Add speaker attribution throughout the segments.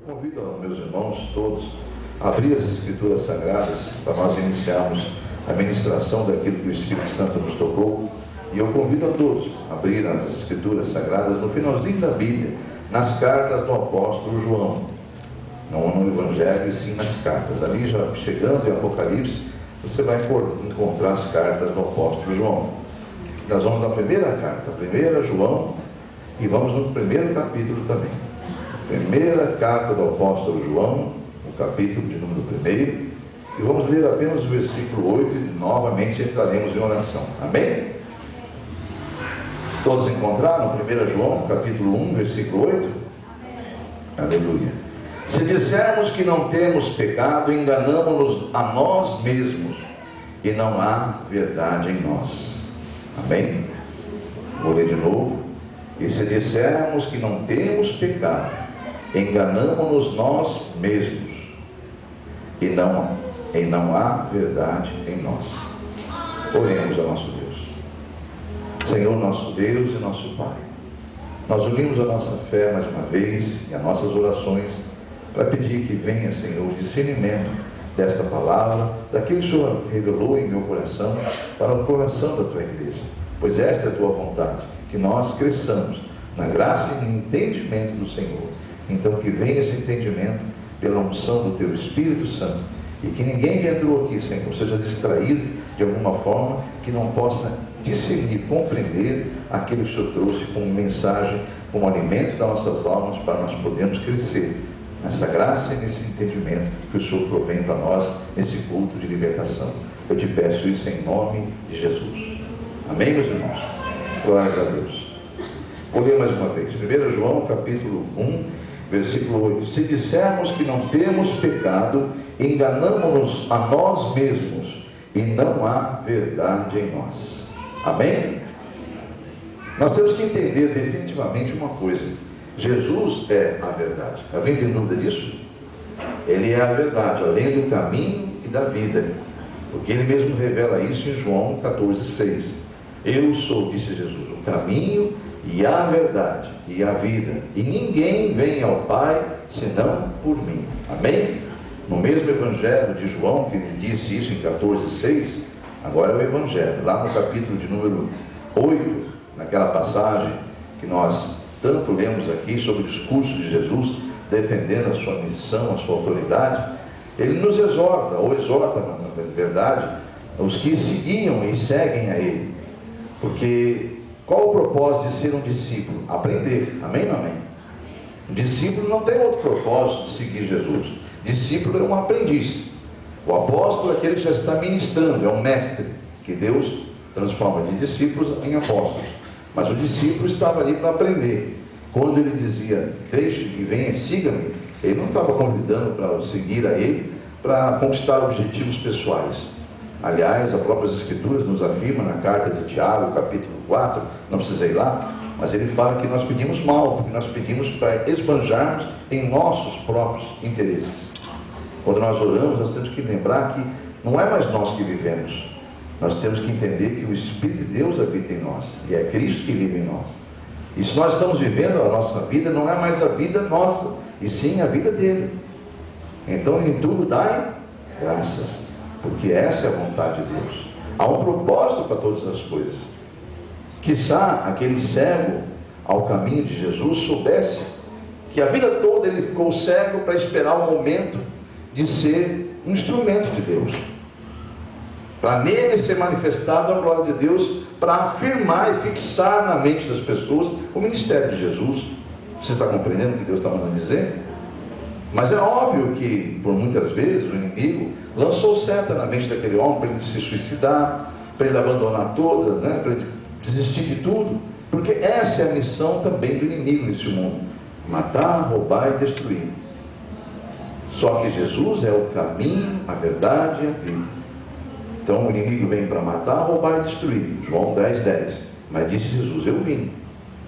Speaker 1: Eu convido meus irmãos todos a abrir as Escrituras Sagradas para nós iniciarmos a ministração daquilo que o Espírito Santo nos tocou. E eu convido a todos a abrir as Escrituras Sagradas no finalzinho da Bíblia, nas cartas do apóstolo João. Não no Evangelho, e sim nas cartas. Ali, já chegando em Apocalipse, você vai encontrar as cartas do apóstolo João. Nós vamos na primeira carta, 1 João, e vamos no primeiro capítulo também. Primeira carta do apóstolo João, o capítulo de número 1, e vamos ler apenas o versículo 8 e novamente entraremos em oração. Amém? Todos encontraram 1 João, capítulo 1, versículo 8? Aleluia. Se dissermos que não temos pecado, enganamo-nos a nós mesmos, e não há verdade em nós. Amém? Vou ler de novo. E se dissermos que não temos pecado, enganamo-nos nós mesmos, e não há verdade em nós. Oremos ao nosso Deus. Senhor, nosso Deus e nosso Pai, nós unimos a nossa fé mais uma vez e as nossas orações para pedir que venha, Senhor, o discernimento desta palavra, daquilo que o Senhor revelou em meu coração, para o coração da Tua igreja, pois esta é a Tua vontade, que nós cresçamos na graça e no entendimento do Senhor. Então que venha esse entendimento pela unção do Teu Espírito Santo, e que ninguém que entrou aqui, Senhor, seja distraído de alguma forma, que não possa discernir, compreender aquilo que o Senhor trouxe como mensagem, como alimento das nossas almas, para nós podermos crescer nessa graça e nesse entendimento que o Senhor provém para nós, nesse culto de libertação. Eu te peço isso em nome de Jesus. Amém, meus irmãos? Glória a Deus. Vou ler mais uma vez. 1 João, capítulo 1, versículo 8. Se dissermos que não temos pecado, enganamo-nos a nós mesmos, e não há verdade em nós. Amém? Nós temos que entender definitivamente uma coisa: Jesus é a verdade. Alguém tem dúvida disso? Ele é a verdade, além do caminho e da vida, porque ele mesmo revela isso em João 14,6. Eu sou, disse Jesus, o caminho e a verdade e a vida, e ninguém vem ao Pai senão por mim. Amém? No mesmo Evangelho de João, que ele disse isso em 14,6, agora é o Evangelho, lá no capítulo de número 8, naquela passagem que nós tanto lemos aqui sobre o discurso de Jesus, defendendo a sua missão, a sua autoridade, ele nos exorta, ou exorta, na verdade, os que seguiam e seguem a ele. Porque qual o propósito de ser um discípulo? Aprender. Amém ou não amém? Um discípulo não tem outro propósito de seguir Jesus. Discípulo é um aprendiz. O apóstolo é aquele que já está ministrando, é um mestre, que Deus transforma de discípulos em apóstolos. Mas o discípulo estava ali para aprender. Quando ele dizia, deixe que venha, siga-me, ele não estava convidando para seguir a ele, para conquistar objetivos pessoais. Aliás, as próprias Escrituras nos afirmam na carta de Tiago, capítulo 4, não precisei ir lá, mas ele fala que nós pedimos mal, porque nós pedimos para esbanjarmos em nossos próprios interesses. Quando nós oramos, nós temos que lembrar que não é mais nós que vivemos. Nós temos que entender que o Espírito de Deus habita em nós, e é Cristo que vive em nós. E se nós estamos vivendo a nossa vida, não é mais a vida nossa, e sim a vida dele. Então, em tudo dai graças, porque essa é a vontade de Deus. Há um propósito para todas as coisas. Quiçá aquele cego ao caminho de Jesus soubesse que a vida toda ele ficou cego para esperar o momento de ser um instrumento de Deus, para nele ser manifestado a glória de Deus, para afirmar e fixar na mente das pessoas o ministério de Jesus. Você está compreendendo o que Deus está mandando dizer? Mas é óbvio que, por muitas vezes, o inimigo lançou seta na mente daquele homem para ele se suicidar, para ele abandonar toda, para ele desistir de tudo, porque essa é a missão também do inimigo nesse mundo: matar, roubar e destruir. Só que Jesus é o caminho, a verdade e a vida. Então o inimigo vem para matar, roubar e destruir. João 10,10. Mas disse Jesus, eu vim.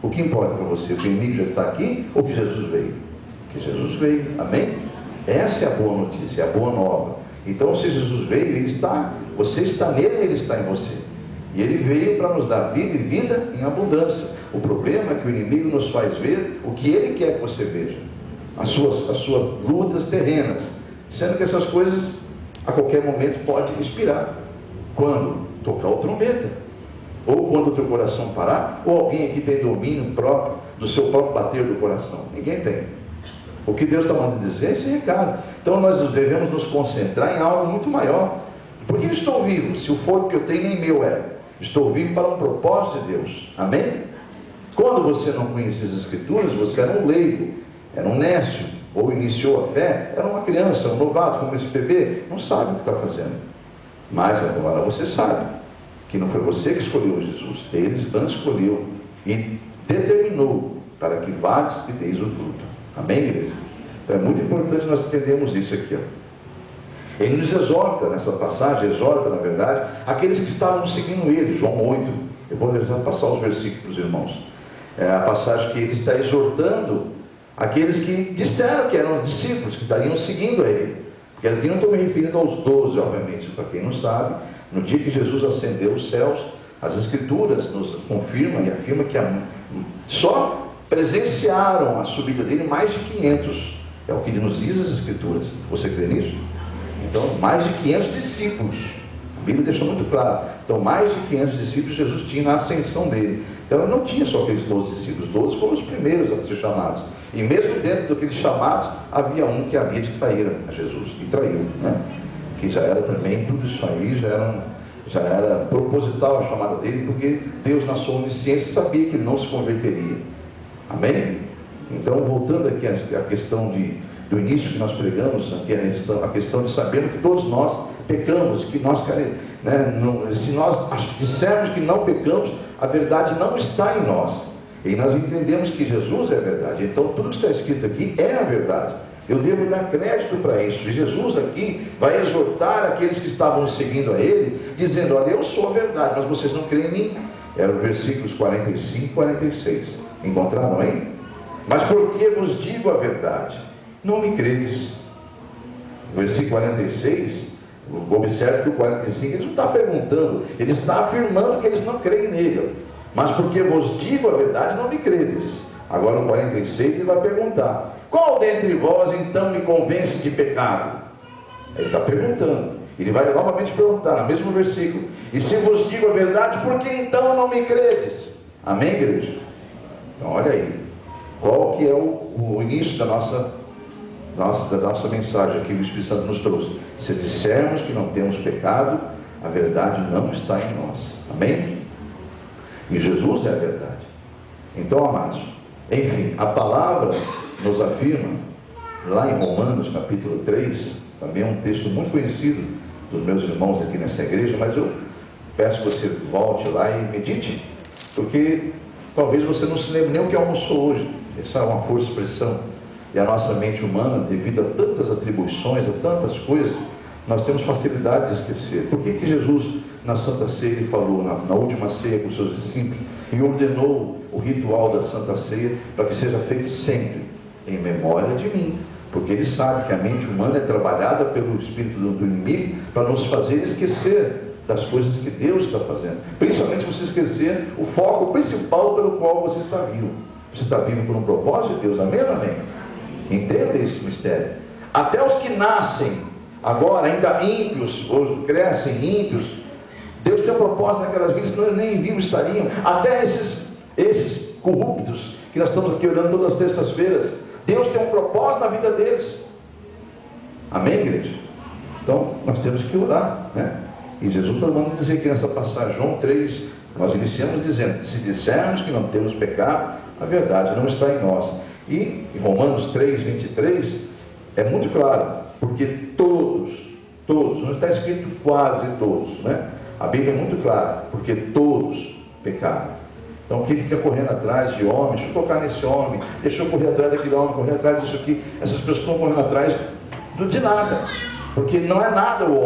Speaker 1: O que importa para você? Que o inimigo já está aqui ou que Jesus veio? Que Jesus veio. Amém? Essa é a boa notícia, é a boa nova. Então se Jesus veio, ele está, você está nele e ele está em você. E ele veio para nos dar vida e vida em abundância. O problema é que o inimigo nos faz ver o que ele quer que você veja. as suas lutas terrenas, sendo que essas coisas a qualquer momento pode expirar. Quando tocar o trombeta, ou quando o teu coração parar, ou alguém aqui tem domínio próprio do seu próprio bater do coração? Ninguém tem. O que Deus está mandando dizer é esse recado. Então nós devemos nos concentrar em algo muito maior. Por que eu estou vivo? Se o fogo que eu tenho nem meu é. Estou vivo para um propósito de Deus. Amém? Quando você não conhecia as Escrituras, você era um leigo, era um nécio, ou iniciou a fé, era uma criança, um novato, como esse bebê, não sabe o que está fazendo. Mas agora você sabe que não foi você que escolheu Jesus, ele antes escolheu e determinou para que vades e deis o fruto. Amém, igreja? Então é muito importante nós entendermos isso aqui, ó. Ele nos exorta nessa passagem, exorta na verdade aqueles que estavam seguindo ele. João 8, eu vou passar os versículos, irmãos. É a passagem que ele está exortando aqueles que disseram que eram discípulos, que estariam seguindo a ele. Porque aqui não estou me referindo aos 12, obviamente, para quem não sabe. No dia que Jesus ascendeu os céus, as Escrituras nos confirmam e afirmam que só presenciaram a subida dele mais de 500. É o que nos diz as Escrituras. Você crê nisso? Então, mais de 500 discípulos. A Bíblia deixou muito claro. Então, mais de 500 discípulos Jesus tinha na ascensão dele. Então, ele não tinha só aqueles 12 discípulos. 12 foram os primeiros a ser chamados. E mesmo dentro daqueles chamados, havia um que havia de trair a Jesus. E traiu, né? Que já era também, tudo isso aí já era proposital a chamada dele, porque Deus, na sua onisciência, sabia que ele não se converteria. Amém? Então, voltando aqui à questão do início que nós pregamos, aqui a questão de sabermos que todos nós pecamos, que nós, se nós dissermos que não pecamos, a verdade não está em nós. E nós entendemos que Jesus é a verdade. Então, tudo que está escrito aqui é a verdade. Eu devo dar crédito para isso. E Jesus aqui vai exortar aqueles que estavam seguindo a ele, dizendo: olha, eu sou a verdade, mas vocês não creem em mim. Eram versículos 45 e 46. Encontraram aí? Mas por que vos digo a verdade? Não me credes. Versículo 46, observe que o 45 ele não está perguntando, ele está afirmando que eles não creem nele. Mas porque vos digo a verdade, não me credes. Agora no 46 ele vai perguntar: qual dentre vós então me convence de pecado? Ele está perguntando. Ele vai novamente perguntar, no mesmo versículo: e se vos digo a verdade, por que então não me credes? Amém, igreja? Então olha aí, qual que é o início da nossa mensagem aqui que o Espírito Santo nos trouxe. Se dissermos que não temos pecado, a verdade não está em nós. Amém? E Jesus é a verdade. Então, amados, enfim, a palavra nos afirma, lá em Romanos capítulo 3, também é um texto muito conhecido dos meus irmãos aqui nessa igreja, mas eu peço que você volte lá e medite, porque talvez você não se lembre nem o que almoçou hoje. Essa é uma força de expressão. E a nossa mente humana, devido a tantas atribuições, a tantas coisas, nós temos facilidade de esquecer. Por que Jesus, na Santa Ceia, ele falou, na última ceia com os seus discípulos, e ordenou o ritual da Santa Ceia para que seja feito sempre em memória de mim? Porque ele sabe que a mente humana é trabalhada pelo espírito do inimigo para nos fazer esquecer das coisas que Deus está fazendo. Principalmente você esquecer o foco principal pelo qual você está vivo. Você está vivo por um propósito de Deus. Amém ou amém? Entenda esse mistério. Até os que nascem agora ainda ímpios, ou crescem ímpios, Deus tem um propósito naquelas vidas, senão eles nem vivos estariam. Até esses corruptos que nós estamos aqui orando todas as terças-feiras, Deus tem um propósito na vida deles. Amém, igreja? Então nós temos que orar, né? E Jesus está mandando dizer aqui nessa passagem, João 3, nós iniciamos dizendo: se dissermos que não temos pecado, a verdade não está em nós. E em Romanos 3, 23, é muito claro, porque todos, não está escrito quase todos, né? A Bíblia é muito clara, porque todos pecaram. Então quem fica correndo atrás de homem, deixa eu tocar nesse homem, deixa eu correr atrás daquele homem, correr atrás disso aqui, essas pessoas estão correndo atrás de nada, porque não é nada o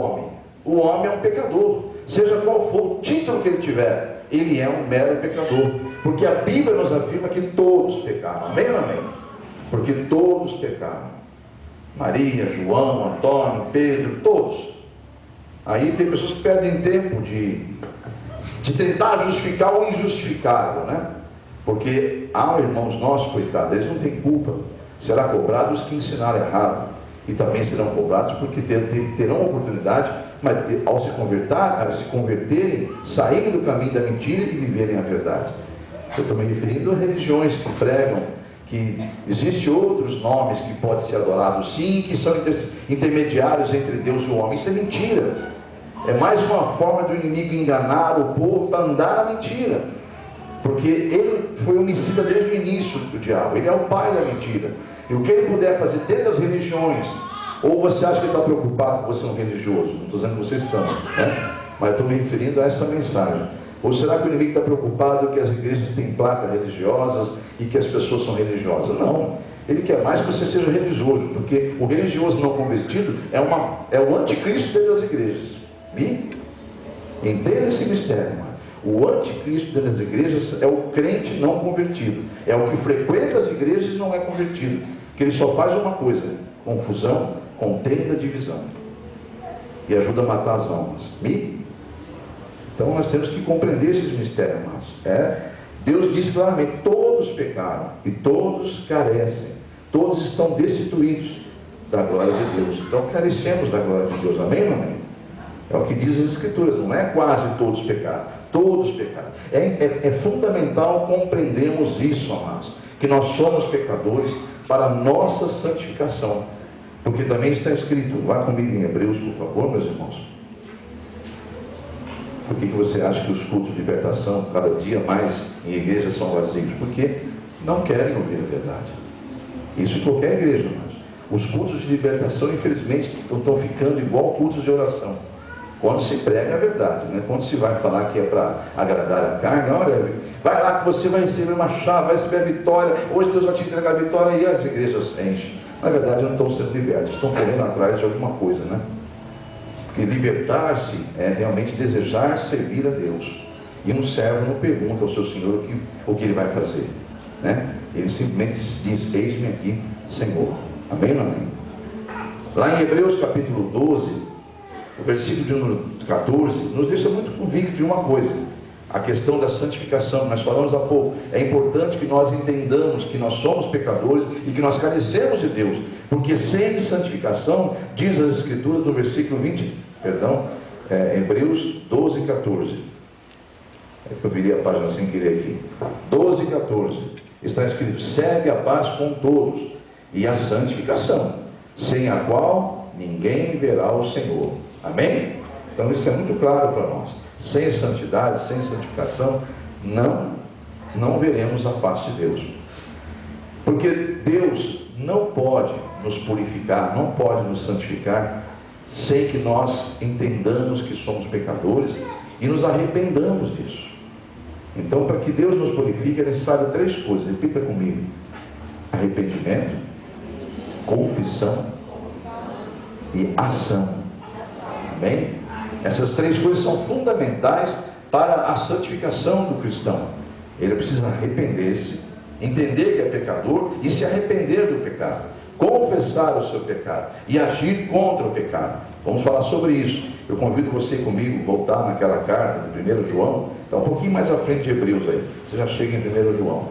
Speaker 1: homem é um pecador, seja qual for o título que ele tiver, ele é um mero pecador, porque a Bíblia nos afirma que todos pecaram. Amém ou amém? Porque todos pecaram. Maria, João, Antônio, Pedro, todos. Aí tem pessoas que perdem tempo de tentar justificar o injustificável, né? Porque há irmãos nossos, coitados, eles não têm culpa. será cobrado os que ensinaram errado, e também serão cobrados porque terão oportunidade, mas ao se converterem, saírem do caminho da mentira e viverem a verdade. Eu estou me referindo a religiões que pregam que existem outros nomes que podem ser adorados, sim, que são intermediários entre Deus e o homem. Isso é mentira. É mais uma forma do inimigo enganar o povo para andar na mentira, porque ele foi homicida desde o início do diabo. Ele é o pai da mentira. E o que ele puder fazer dentro das religiões, ou você acha que ele está preocupado com você é um religioso? Não estou dizendo que vocês são, né? Mas eu estou me referindo a essa mensagem. Ou será que o inimigo está preocupado que as igrejas têm placas religiosas e que as pessoas são religiosas? Não. Ele quer mais que você seja religioso, porque o religioso não convertido é o anticristo dentro das igrejas. Entenda esse mistério, irmão. O anticristo dentro das igrejas é o crente não convertido, é o que frequenta as igrejas e não é convertido, que ele só faz uma coisa: confusão, contenda, divisão, e ajuda a matar as almas. Então nós temos que compreender esses mistérios, irmãos. Deus diz claramente: todos pecaram e todos carecem, todos estão destituídos da glória de Deus. Então carecemos da glória de Deus, amém ou não amém? É o que diz as Escrituras, não é quase todos pecaram, todos pecaram. É fundamental compreendermos isso, amados, que nós somos pecadores para a nossa santificação, porque também está escrito, vá comigo em Hebreus, por favor, meus irmãos. Por que você acha que os cultos de libertação, cada dia mais em igrejas, são vazios? Porque não querem ouvir a verdade. Isso em qualquer igreja, irmãos. Os cultos de libertação, infelizmente, estão ficando igual cultos de oração. Quando se prega a verdade, né? Quando se vai falar que é para agradar a carne, olha, vai lá que você vai receber uma chave, vai receber a vitória, hoje Deus vai te entregar a vitória, e as igrejas enchem. Na verdade não estão sendo libertos, estão correndo atrás de alguma coisa, né? Porque libertar-se é realmente desejar servir a Deus. E um servo não pergunta ao seu Senhor o que ele vai fazer, né? Ele simplesmente diz: eis-me aqui, Senhor. Amém ou não amém? Lá em Hebreus capítulo 12, o versículo de número 14, nos deixa muito convicto de uma coisa: a questão da santificação, que nós falamos há pouco. É importante que nós entendamos que nós somos pecadores e que nós carecemos de Deus, porque sem santificação, diz as Escrituras no versículo 20, Hebreus 12, 14. É que eu virei a página sem querer aqui. 12, 14. Está escrito: segue a paz com todos e a santificação, sem a qual ninguém verá o Senhor. Amém? Então isso é muito claro para nós. Sem santidade, sem santificação, não veremos a face de Deus. Porque Deus não pode nos purificar, não pode nos santificar, sem que nós entendamos que somos pecadores e nos arrependamos disso. Então, para que Deus nos purifique, é necessário 3 coisas. Repita comigo: arrependimento, confissão e ação. Amém? Essas 3 coisas são fundamentais para a santificação do cristão. Ele precisa arrepender-se, entender que é pecador e se arrepender do pecado, confessar o seu pecado e agir contra o pecado. Vamos falar sobre isso. Eu convido você comigo a voltar naquela carta de 1 João, está um pouquinho mais à frente de Hebreus aí, você já chega em 1 João.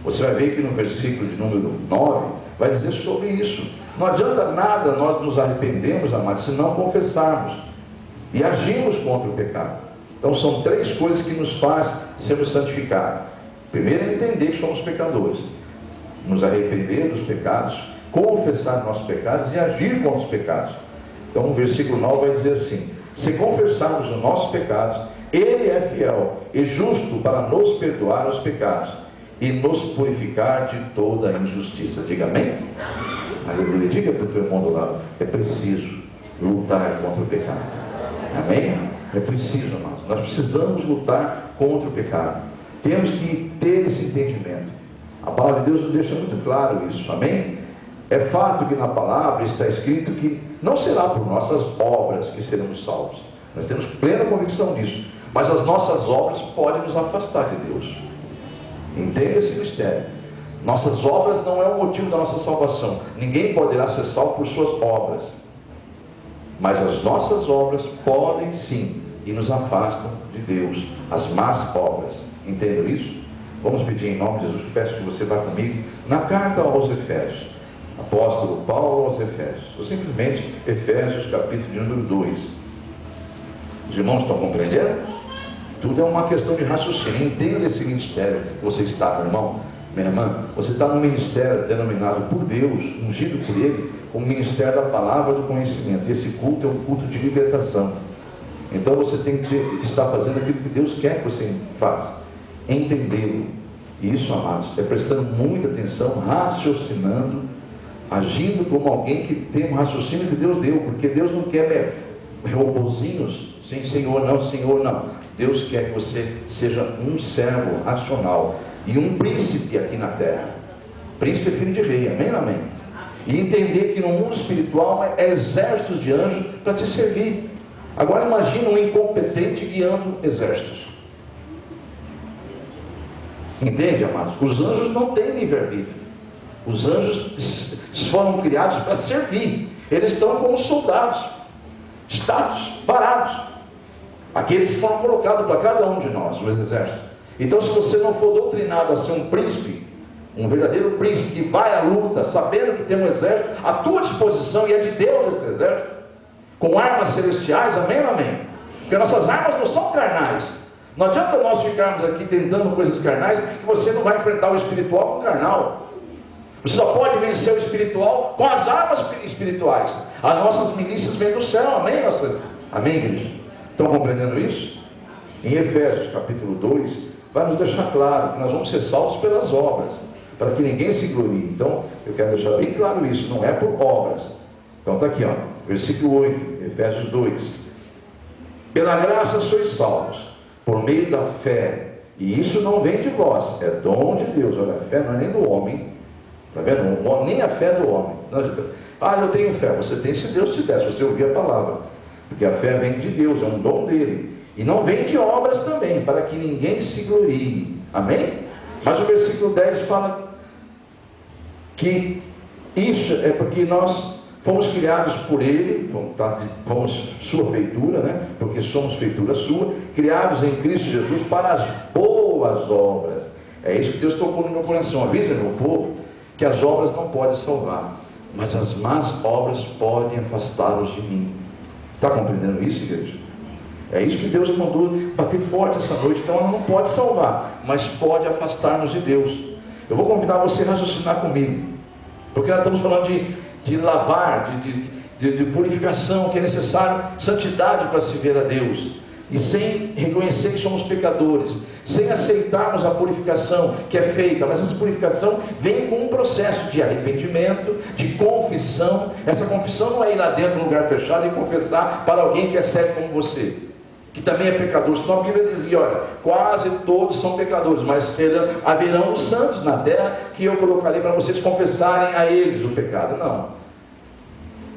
Speaker 1: Você vai ver que no versículo de número 9 vai dizer sobre isso. Não adianta nada nós nos arrependermos, amados, se não confessarmos e agimos contra o pecado. Então são 3 coisas que nos faz sermos santificados. Primeiro é entender que somos pecadores, nos arrepender dos pecados, confessar nossos pecados e agir contra os pecados. Então o versículo 9 vai dizer assim: se confessarmos os nossos pecados, Ele é fiel e justo para nos perdoar os pecados e nos purificar de toda a injustiça. Diga amém? Aleluia. Diga para o teu irmão do lado: é preciso lutar contra o pecado. Amém? É preciso, amados. Nós precisamos lutar contra o pecado. Temos que ter esse entendimento. A palavra de Deus nos deixa muito claro isso. Amém? É fato que na palavra está escrito que não será por nossas obras que seremos salvos. Nós temos plena convicção disso. Mas as nossas obras podem nos afastar de Deus. Entenda esse mistério. Nossas obras não é o motivo da nossa salvação. Ninguém poderá ser salvo por suas obras. Mas as nossas obras podem sim, e nos afastam de Deus. As más obras. Entendam isso? Vamos pedir em nome de Jesus, peço que você vá comigo na carta aos Efésios. Apóstolo Paulo aos Efésios, ou simplesmente Efésios, capítulo de número 2. Os irmãos estão compreendendo? Tudo é uma questão de raciocínio. Entenda esse ministério que você está, meu irmão, minha irmã. Você está num ministério denominado por Deus, ungido por Ele, como ministério da palavra do conhecimento. Esse culto é um culto de libertação. Então você tem que estar fazendo aquilo que Deus quer que você faça, entendê-lo. E isso, amados, é prestando muita atenção, raciocinando, agindo como alguém que tem um raciocínio que Deus deu, porque Deus não quer robozinhos, sim, Senhor, não. Deus quer que você seja um servo racional e um príncipe aqui na terra. Príncipe é filho de rei, amém, amém. E entender que no mundo espiritual é exércitos de anjos para te servir. Agora imagine um incompetente guiando exércitos. Entende, amados? Os anjos não têm livre-arbítrio. Os anjos foram criados para servir. Eles estão como soldados, estáticos, parados. Aqueles que foram colocados para cada um de nós, os exércitos. Então, se você não for doutrinado a ser um príncipe, um verdadeiro príncipe que vai à luta, sabendo que tem um exército à tua disposição, e é de Deus esse exército, com armas celestiais, amém ou amém? Porque nossas armas não são carnais. Não adianta nós ficarmos aqui tentando coisas carnais, que você não vai enfrentar o espiritual com o carnal. Você só pode vencer o espiritual com as armas espirituais. As nossas milícias vêm do céu, amém? Amém, igreja? Estão compreendendo isso? Em Efésios capítulo 2, vai nos deixar claro que nós vamos ser salvos pelas obras, para que ninguém se glorie. Então, eu quero deixar bem claro isso, não é por obras. Então está aqui, ó, versículo 8, Efésios 2. Pela graça sois salvos, por meio da fé, e isso não vem de vós, é dom de Deus. Olha, a fé não é nem do homem, está vendo? Nem a fé do homem. Eu tenho fé. Você tem se Deus te der, se você ouvir a palavra, porque a fé vem de Deus, é um dom dele, e não vem de obras também, para que ninguém se glorie, amém? Mas o versículo 10 fala que isso é porque nós fomos criados por Ele, fomos sua feitura, né? Porque somos feitura sua, criados em Cristo Jesus para as boas obras. É isso que Deus tocou no meu coração. Avisa, meu povo, que as obras não podem salvar, mas as más obras podem afastá-los de mim. Está compreendendo isso, igreja? É isso que Deus mandou bater forte essa noite. Então ela não pode salvar, mas pode afastar-nos de Deus. Eu vou convidar você a raciocinar comigo, porque nós estamos falando de lavar, de purificação, que é necessário santidade para se ver a Deus, e sem reconhecer que somos pecadores, sem aceitarmos a purificação que é feita. Mas essa purificação vem com um processo de arrependimento, de confissão. Essa confissão não é ir lá dentro, num lugar fechado, e confessar para alguém que é cego como você, que também é pecador. Senão a Bíblia dizia, olha, quase todos são pecadores, mas haverão os santos na terra, que eu colocarei para vocês confessarem a eles o pecado. Não.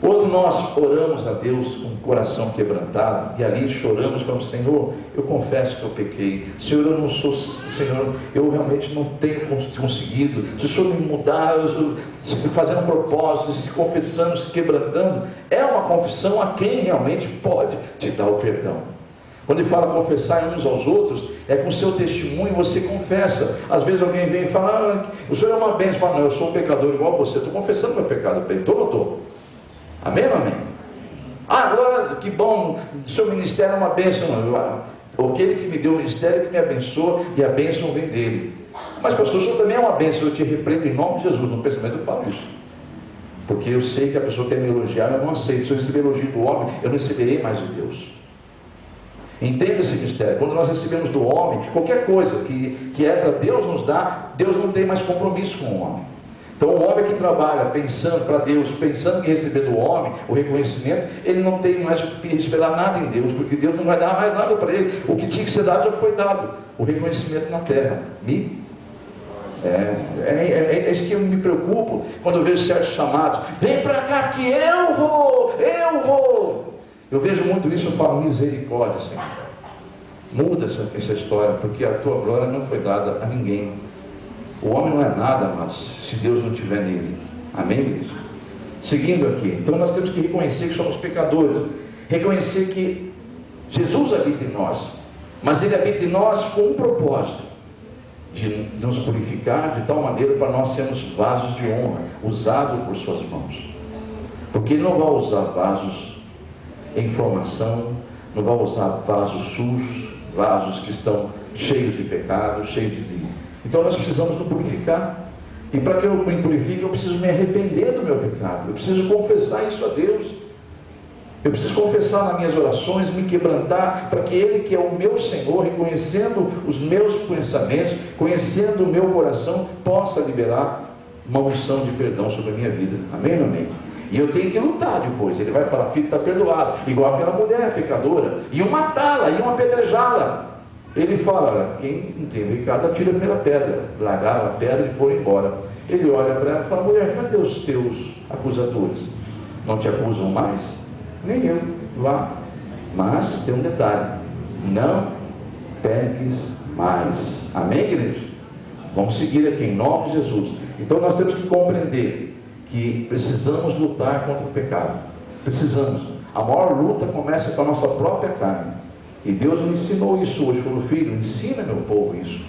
Speaker 1: Quando nós oramos a Deus com o coração quebrantado, e ali choramos, falamos, Senhor, eu confesso que eu pequei, Senhor, eu não sou, Senhor, eu realmente não tenho conseguido, se o Senhor me mudar, fazendo um propósito, se confessando, se quebrantando, é uma confissão a quem realmente pode te dar o perdão. Quando ele fala confessar uns aos outros, é com o seu testemunho você confessa. Às vezes alguém vem e fala, o Senhor é uma bênção. Fala, não, eu sou um pecador igual a você, estou confessando meu pecado, estou ou não estou? Amém ou amém? Agora, que bom, o seu ministério é uma bênção. Aquele que me deu o ministério que me abençoa, e a bênção vem dele. Mas pastor, o senhor também é uma bênção, eu te repreendo em nome de Jesus. No pensamento eu falo isso, porque eu sei que a pessoa quer me elogiar, eu não aceito. Se eu receber elogio do homem, eu não receberei mais de Deus. Entenda esse mistério. Quando nós recebemos do homem qualquer coisa que é para Deus nos dar, Deus não tem mais compromisso com o homem. Então o homem que trabalha pensando para Deus, pensando em receber do homem o reconhecimento, ele não tem mais o que esperar nada em Deus, porque Deus não vai dar mais nada para ele. O que tinha que ser dado já foi dado, o reconhecimento na terra. É isso que eu me preocupo quando eu vejo certos chamados, vem para cá que eu vou. Eu vejo muito isso, eu falo, misericórdia, Senhor, muda essa história, porque a tua glória não foi dada a ninguém. O homem não é nada, mas se Deus não estiver nele. Amém, igreja? Seguindo aqui, então nós temos que reconhecer que somos pecadores, reconhecer que Jesus habita em nós, mas Ele habita em nós com um propósito, de nos purificar de tal maneira para nós sermos vasos de honra. usado por suas mãos. Porque Ele não vai usar vasos em formação, não vai usar vasos sujos, vasos que estão cheios de pecado, cheios de... Então nós precisamos nos purificar. E para que eu me purifique, eu preciso me arrepender do meu pecado. Eu preciso confessar isso a Deus. Eu preciso confessar nas minhas orações, me quebrantar, para que Ele, que é o meu Senhor, reconhecendo os meus pensamentos, conhecendo o meu coração, possa liberar uma unção de perdão sobre a minha vida. Amém, amém? E eu tenho que lutar depois. Ele vai falar, filho, está perdoado. Igual aquela mulher pecadora. Iam matá-la, iam apedrejá-la. Ele fala, olha, quem não tem pecado, atira a primeira pedra. Largaram a pedra e foram embora. Ele olha para ela e fala, mulher, cadê os teus acusadores? Não te acusam mais? Nem eu, vá. Mas tem um detalhe, não peques mais. Amém, igreja? Vamos seguir aqui em nome de Jesus. Então nós temos que compreender que precisamos lutar contra o pecado. Precisamos. A maior luta começa com a nossa própria carne. E Deus me ensinou isso hoje. Falou, filho, ensina meu povo isso.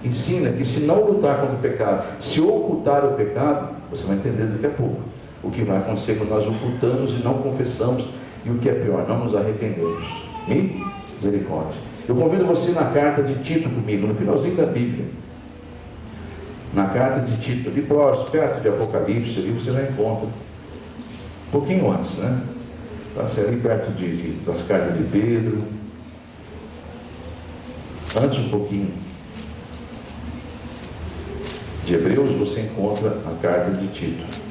Speaker 1: Ensina que se não lutar contra o pecado, se ocultar o pecado, você vai entender daqui a pouco o que vai acontecer quando nós ocultamos e não confessamos, e o que é pior, não nos arrependemos. Misericórdia. Eu convido você na carta de Tito comigo, no finalzinho da Bíblia. Na carta de Tito, ali próximo, perto de Apocalipse, ali você já encontra. Um pouquinho antes, né? Vai ser ali perto das cartas de Pedro. Antes um pouquinho de Hebreus, você encontra a carta de Tito.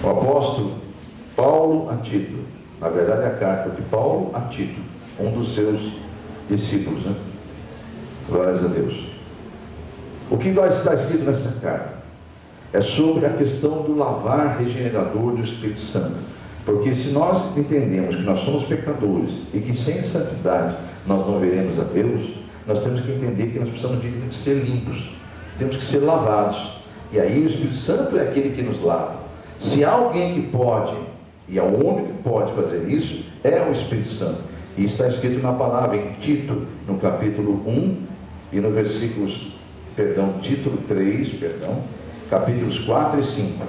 Speaker 1: O apóstolo Paulo a Tito, na verdade é a carta de Paulo a Tito, um dos seus discípulos, né? Glórias a Deus. O que vai estar escrito nessa carta é sobre a questão do lavar regenerador do Espírito Santo. Porque se nós entendemos que nós somos pecadores e que sem santidade nós não veremos a Deus, nós temos que entender que nós precisamos de ser limpos, temos que ser lavados. E aí o Espírito Santo é aquele que nos lava. Se há alguém que pode, e é o único que pode fazer isso, é o Espírito Santo. E está escrito na palavra em Tito, no capítulo 1 e no título 3, capítulos 4 e 5.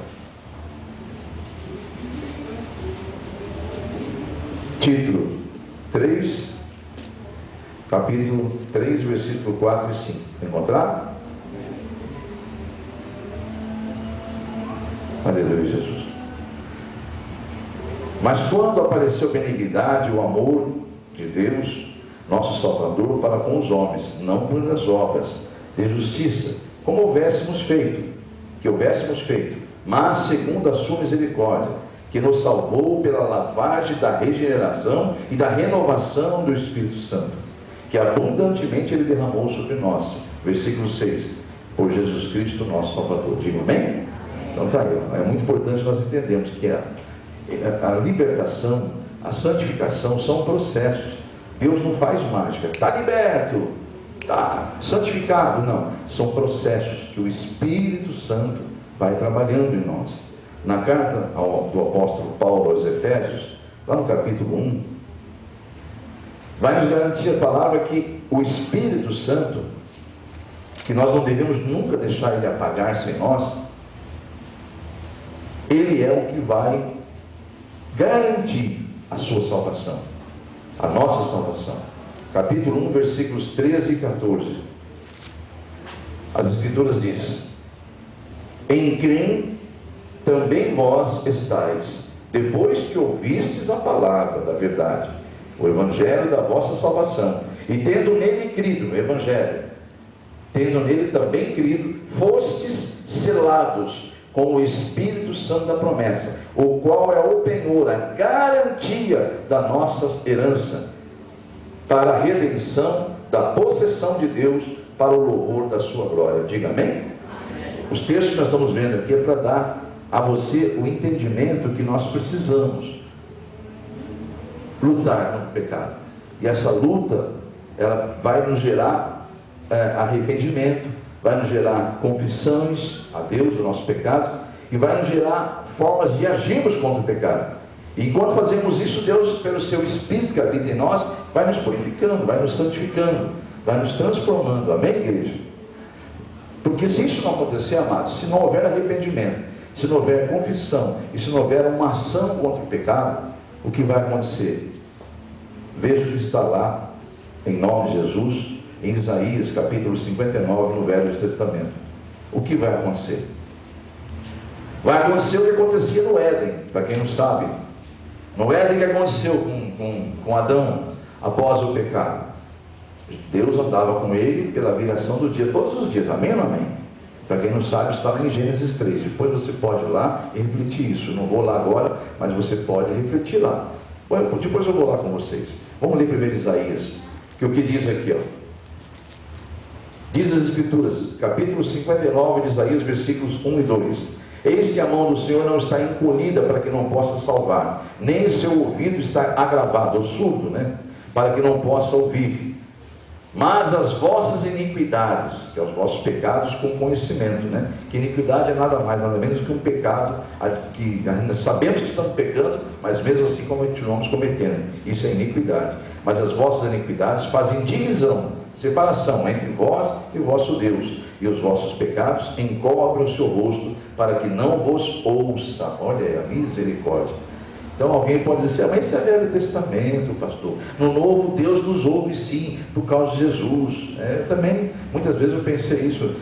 Speaker 1: Título 3, capítulo 3, versículo 4 e 5. Encontraram? Aleluia, Jesus. Mas quando apareceu benignidade, o amor de Deus, nosso Salvador, para com os homens, não por as obras de justiça, como houvéssemos feito, mas segundo a sua misericórdia, que nos salvou pela lavagem da regeneração e da renovação do Espírito Santo, que abundantemente Ele derramou sobre nós. Versículo 6, por Jesus Cristo, nosso Salvador. Diga amém? Então tá aí, é muito importante nós entendermos que a libertação, a santificação são processos. Deus não faz mágica, está liberto, está santificado, não. São processos que o Espírito Santo vai trabalhando em nós. Na carta do apóstolo Paulo aos Efésios, lá no capítulo 1, vai nos garantir a palavra que o Espírito Santo, que nós não devemos nunca deixar ele apagar-se em nós, ele é o que vai garantir a sua salvação, a nossa salvação. Capítulo 1, versículos 13 e 14. As Escrituras dizem: em quem também vós estáis, depois que ouvistes a palavra da verdade, o evangelho da vossa salvação, e tendo nele crido, no evangelho, tendo nele também crido, fostes selados com o Espírito Santo da promessa, o qual é o penhor, a garantia da nossa herança, para a redenção da possessão de Deus, para o louvor da sua glória. Diga amém? Amém. Os textos que nós estamos vendo aqui é para dar a você o entendimento que nós precisamos lutar contra o pecado. E essa luta, ela vai nos gerar arrependimento, vai nos gerar confissões a Deus do nosso pecado, e vai nos gerar formas de agirmos contra o pecado. E enquanto fazemos isso, Deus, pelo seu Espírito que habita em nós, vai nos purificando, vai nos santificando, vai nos transformando, amém, igreja? Porque se isso não acontecer, amados, se não houver arrependimento, se não houver confissão, e se não houver uma ação contra o pecado, o que vai acontecer? Veja o que está lá, em nome de Jesus, em Isaías capítulo 59, no Velho Testamento. O que vai acontecer? Vai acontecer o que acontecia no Éden, para quem não sabe. No Éden, o que aconteceu com Adão após o pecado? Deus andava com ele pela viração do dia, todos os dias, amém ou não amém? Para quem não sabe, está lá em Gênesis 3, depois você pode ir lá e refletir isso. Não vou lá agora, mas você pode refletir lá. Depois eu vou lá com vocês. Vamos ler primeiro Isaías, que o que diz aqui, ó. Diz as Escrituras, capítulo 59 de Isaías, versículos 1 e 2. Eis que a mão do Senhor não está encolhida para que não possa salvar, nem o seu ouvido está agravado, ou surdo, né? Para que não possa ouvir. Mas as vossas iniquidades, que é os vossos pecados com conhecimento, né? Que iniquidade é nada mais, nada menos que um pecado, que ainda sabemos que estamos pecando, mas mesmo assim continuamos cometendo. Isso é iniquidade. Mas as vossas iniquidades fazem divisão, separação entre vós e vosso Deus, e os vossos pecados encobrem o seu rosto, para que não vos ouça. Olha aí, a misericórdia. Então alguém pode dizer, mas isso é Velho Testamento, pastor. No Novo, Deus nos ouve sim, por causa de Jesus. Também, muitas vezes eu pensei isso,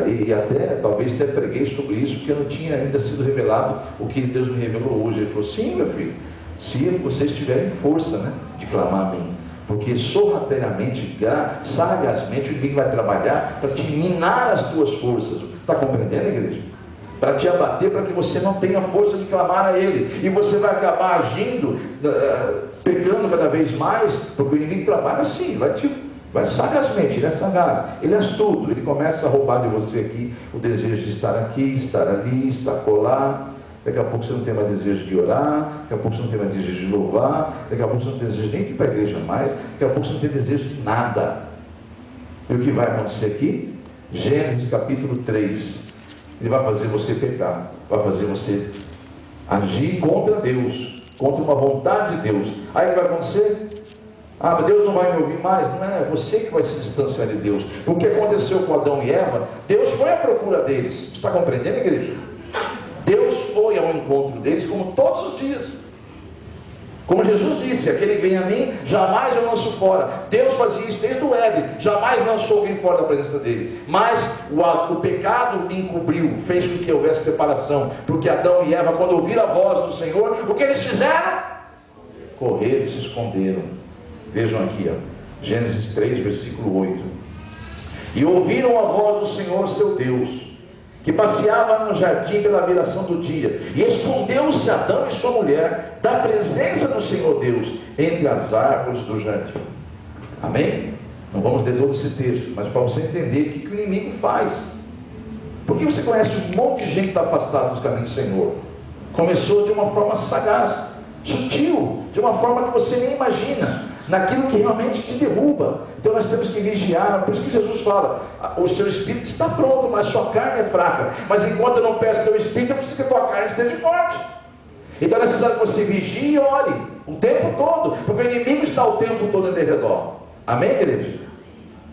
Speaker 1: e até, talvez até preguei sobre isso, porque não tinha ainda sido revelado o que Deus me revelou hoje. Ele falou, sim, meu filho, se vocês tiverem força, né, de clamar a mim, porque sorrateiramente, sagazmente, o inimigo vai trabalhar para te minar as tuas forças. Está compreendendo, igreja? Para te abater, para que você não tenha força de clamar a Ele, e você vai acabar agindo, pecando cada vez mais, porque o inimigo trabalha assim, vai sagazmente, ele é sagaz, ele é astuto, ele começa a roubar de você aqui o desejo de estar aqui, estar ali, estar colar. Daqui a pouco você não tem mais desejo de orar, daqui a pouco você não tem mais desejo de louvar, daqui a pouco você não tem desejo nem de ir para a igreja mais, daqui a pouco você não tem desejo de nada. E o que vai acontecer aqui? Gênesis capítulo 3, ele vai fazer você pecar, vai fazer você agir contra Deus, contra uma vontade de Deus. Aí o que vai acontecer? Mas Deus não vai me ouvir mais. Não é você que vai se distanciar de Deus. O que aconteceu com Adão e Eva, Deus foi à procura deles. Você está compreendendo, igreja? Deus foi ao encontro deles como todos os dias. Como Jesus disse, aquele que vem a mim, jamais eu lanço fora. Deus fazia isso desde o Éden, jamais lançou alguém fora da presença dele. Mas o pecado encobriu, fez com que houvesse separação. Porque Adão e Eva, quando ouviram a voz do Senhor, o que eles fizeram? Correram e se esconderam. Vejam aqui, ó, Gênesis 3, versículo 8. E ouviram a voz do Senhor seu Deus, que passeava no jardim pela viração do dia, e escondeu-se Adão e sua mulher da presença do Senhor Deus entre as árvores do jardim. Amém? Não vamos ler todo esse texto, mas para você entender o que o inimigo faz. Porque você conhece um monte de gente que está afastada dos caminhos do Senhor. Começou de uma forma sagaz, sutil, de uma forma que você nem imagina, naquilo que realmente te derruba. Então nós temos que vigiar. Por isso que Jesus fala, o seu espírito está pronto, mas sua carne é fraca. Mas enquanto eu não peço teu espírito, eu preciso que a tua carne esteja forte. Então é necessário que você vigie e ore o tempo todo, porque o inimigo está o tempo todo em redor. Amém, igreja?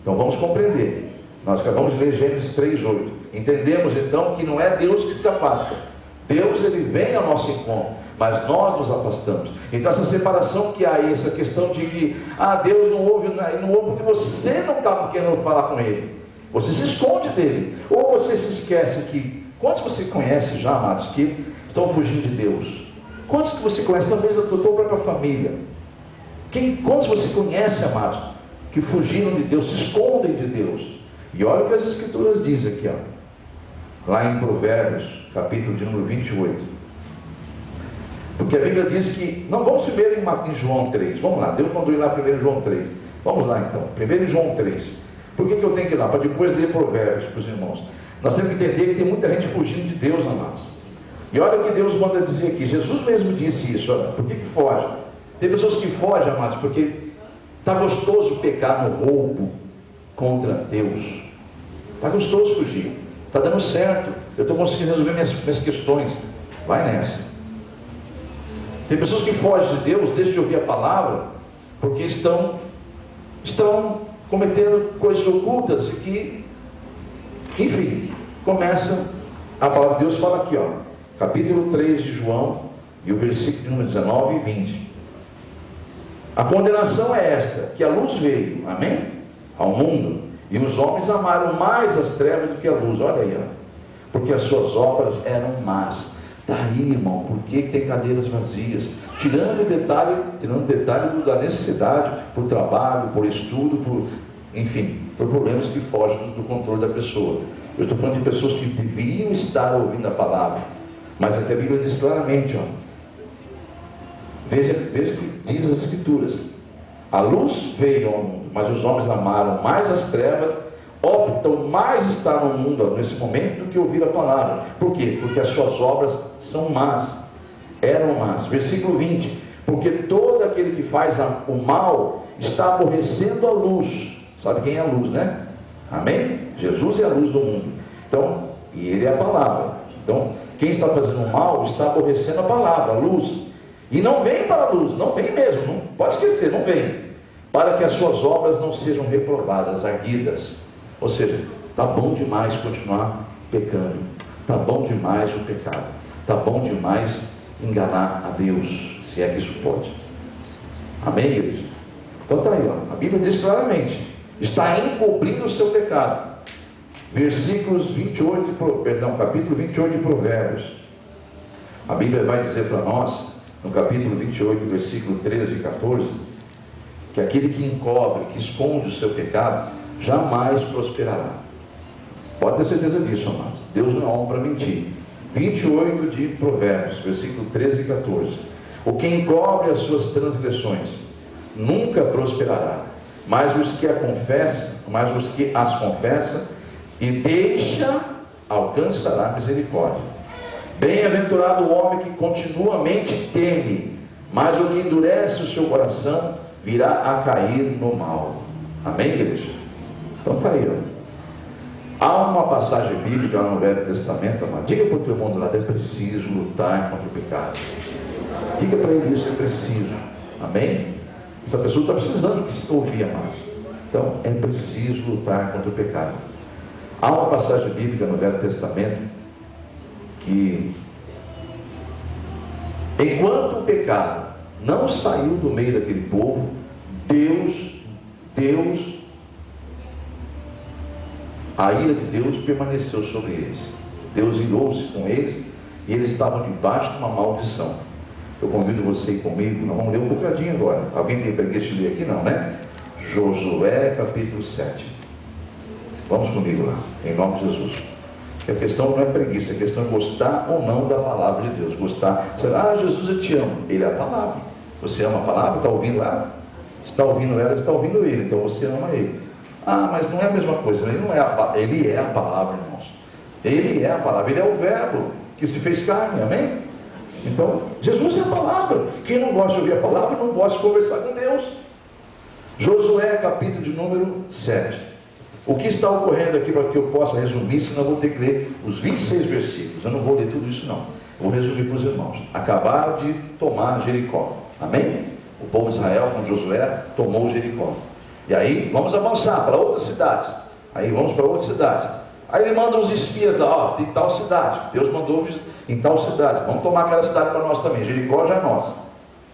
Speaker 1: Então vamos compreender. Nós acabamos de ler Gênesis 3:8. Entendemos então que não é Deus que se afasta. Deus, ele vem ao nosso encontro, mas nós nos afastamos. Então essa separação que há aí, essa questão de que Deus não ouve porque você não está querendo falar com Ele, você se esconde dele, ou você se esquece que, quantos você conhece já, amados, que estão fugindo de Deus? Quantos que você conhece, talvez da tua própria família? Quantos você conhece, amados, que fugiram de Deus, se escondem de Deus? E olha o que as Escrituras dizem aqui, ó, lá em Provérbios, capítulo de número 28. Porque a Bíblia diz que, não, vamos primeiro em João 3, vamos lá, Deus mandou ir lá primeiro em João 3, vamos lá então, primeiro em João 3, por que eu tenho que ir lá? Para depois ler Provérbios para os irmãos. Nós temos que entender que tem muita gente fugindo de Deus, amados, e olha o que Deus manda dizer aqui, Jesus mesmo disse isso, olha, por que foge? Tem pessoas que fogem, amados, porque está gostoso pecar no roubo contra Deus, está gostoso fugir, está dando certo, eu estou conseguindo resolver minhas questões, vai nessa. Tem pessoas que fogem de Deus, deixam de ouvir a palavra, porque estão cometendo coisas ocultas e que, enfim, começa, a palavra de Deus fala aqui, ó, capítulo 3 de João, e o versículo número 19 e 20. A condenação é esta, que a luz veio, amém? Ao mundo, e os homens amaram mais as trevas do que a luz, olha aí, ó, porque as suas obras eram más. Está aí, irmão, por que tem cadeiras vazias? Tirando o detalhe da necessidade, por trabalho, por estudo, enfim, por problemas que fogem do controle da pessoa. Eu estou falando de pessoas que deveriam estar ouvindo a palavra, mas até a Bíblia diz claramente, ó, veja o que diz as Escrituras: a luz veio ao mundo, mas os homens amaram mais as trevas, optam mais estar no mundo nesse momento do que ouvir a palavra. Por quê? Porque as suas obras são más, eram más. Versículo 20: porque todo aquele que faz o mal está aborrecendo a luz. Sabe quem é a luz, né? Amém? Jesus é a luz do mundo. Então, e ele é a palavra. Então, quem está fazendo o mal está aborrecendo a palavra, a luz, e não vem para a luz, não vem mesmo, não pode esquecer, não vem, para que as suas obras não sejam reprovadas, arguidas. Ou seja, está bom demais continuar pecando, está bom demais o pecado, está bom demais enganar a Deus, se é que isso pode. Amém, igreja? Então está aí, ó, a Bíblia diz claramente: está encobrindo o seu pecado. Versículos 28, capítulo 28 de Provérbios. A Bíblia vai dizer para nós, no capítulo 28, versículo 13 e 14, que aquele que encobre, que esconde o seu pecado, jamais prosperará. Pode ter certeza disso, amados. Deus não é homem para mentir. 28 de Provérbios, versículo 13 e 14. O que encobre as suas transgressões nunca prosperará, mas os que as confessam e deixa, alcançará misericórdia. Bem-aventurado o homem que continuamente teme, mas o que endurece o seu coração virá a cair no mal. Amém, igreja? Então está aí, ó. Há uma passagem bíblica no Velho Testamento, amado. Diga para o teu irmão do lado: é preciso lutar contra o pecado. Diga para ele isso: é preciso. Amém? Essa pessoa está precisando que ouvir, amados. Então é preciso lutar contra o pecado. Há uma passagem bíblica no Velho Testamento que, enquanto o pecado não saiu do meio daquele povo, Deus, a ira de Deus permaneceu sobre eles. Deus irou-se com eles e eles estavam debaixo de uma maldição. Eu convido você a ir comigo, nós vamos ler um bocadinho agora. Alguém tem preguiça de ler aqui? Não, né? Josué capítulo 7. Vamos comigo lá, em nome de Jesus. A questão não é preguiça, a questão é gostar ou não da palavra de Deus. Gostar, você fala: ah, Jesus, eu te amo. Ele é a palavra. Você ama a palavra? Está ouvindo ela? Está ouvindo ela, está ouvindo ele. Então você ama ele. Ah, mas não é a mesma coisa. Ele não é ele é a palavra, irmãos. Ele é a palavra. Ele é o verbo que se fez carne. Amém? Então, Jesus é a palavra. Quem não gosta de ouvir a palavra não gosta de conversar com Deus. Josué, capítulo de número 7. O que está ocorrendo aqui, para que eu possa resumir, senão eu vou ter que ler os 26 versículos. Eu não vou ler tudo isso, não. Eu vou resumir para os irmãos. Acabaram de tomar Jericó. Amém? O povo de Israel, com Josué, tomou Jericó. E aí, vamos avançar para outras cidades. Aí vamos para outras cidades. Aí ele manda uns espias lá: ó, tem tal cidade. Deus mandou em tal cidade. Vamos tomar aquela cidade para nós também. Jericó já é nossa.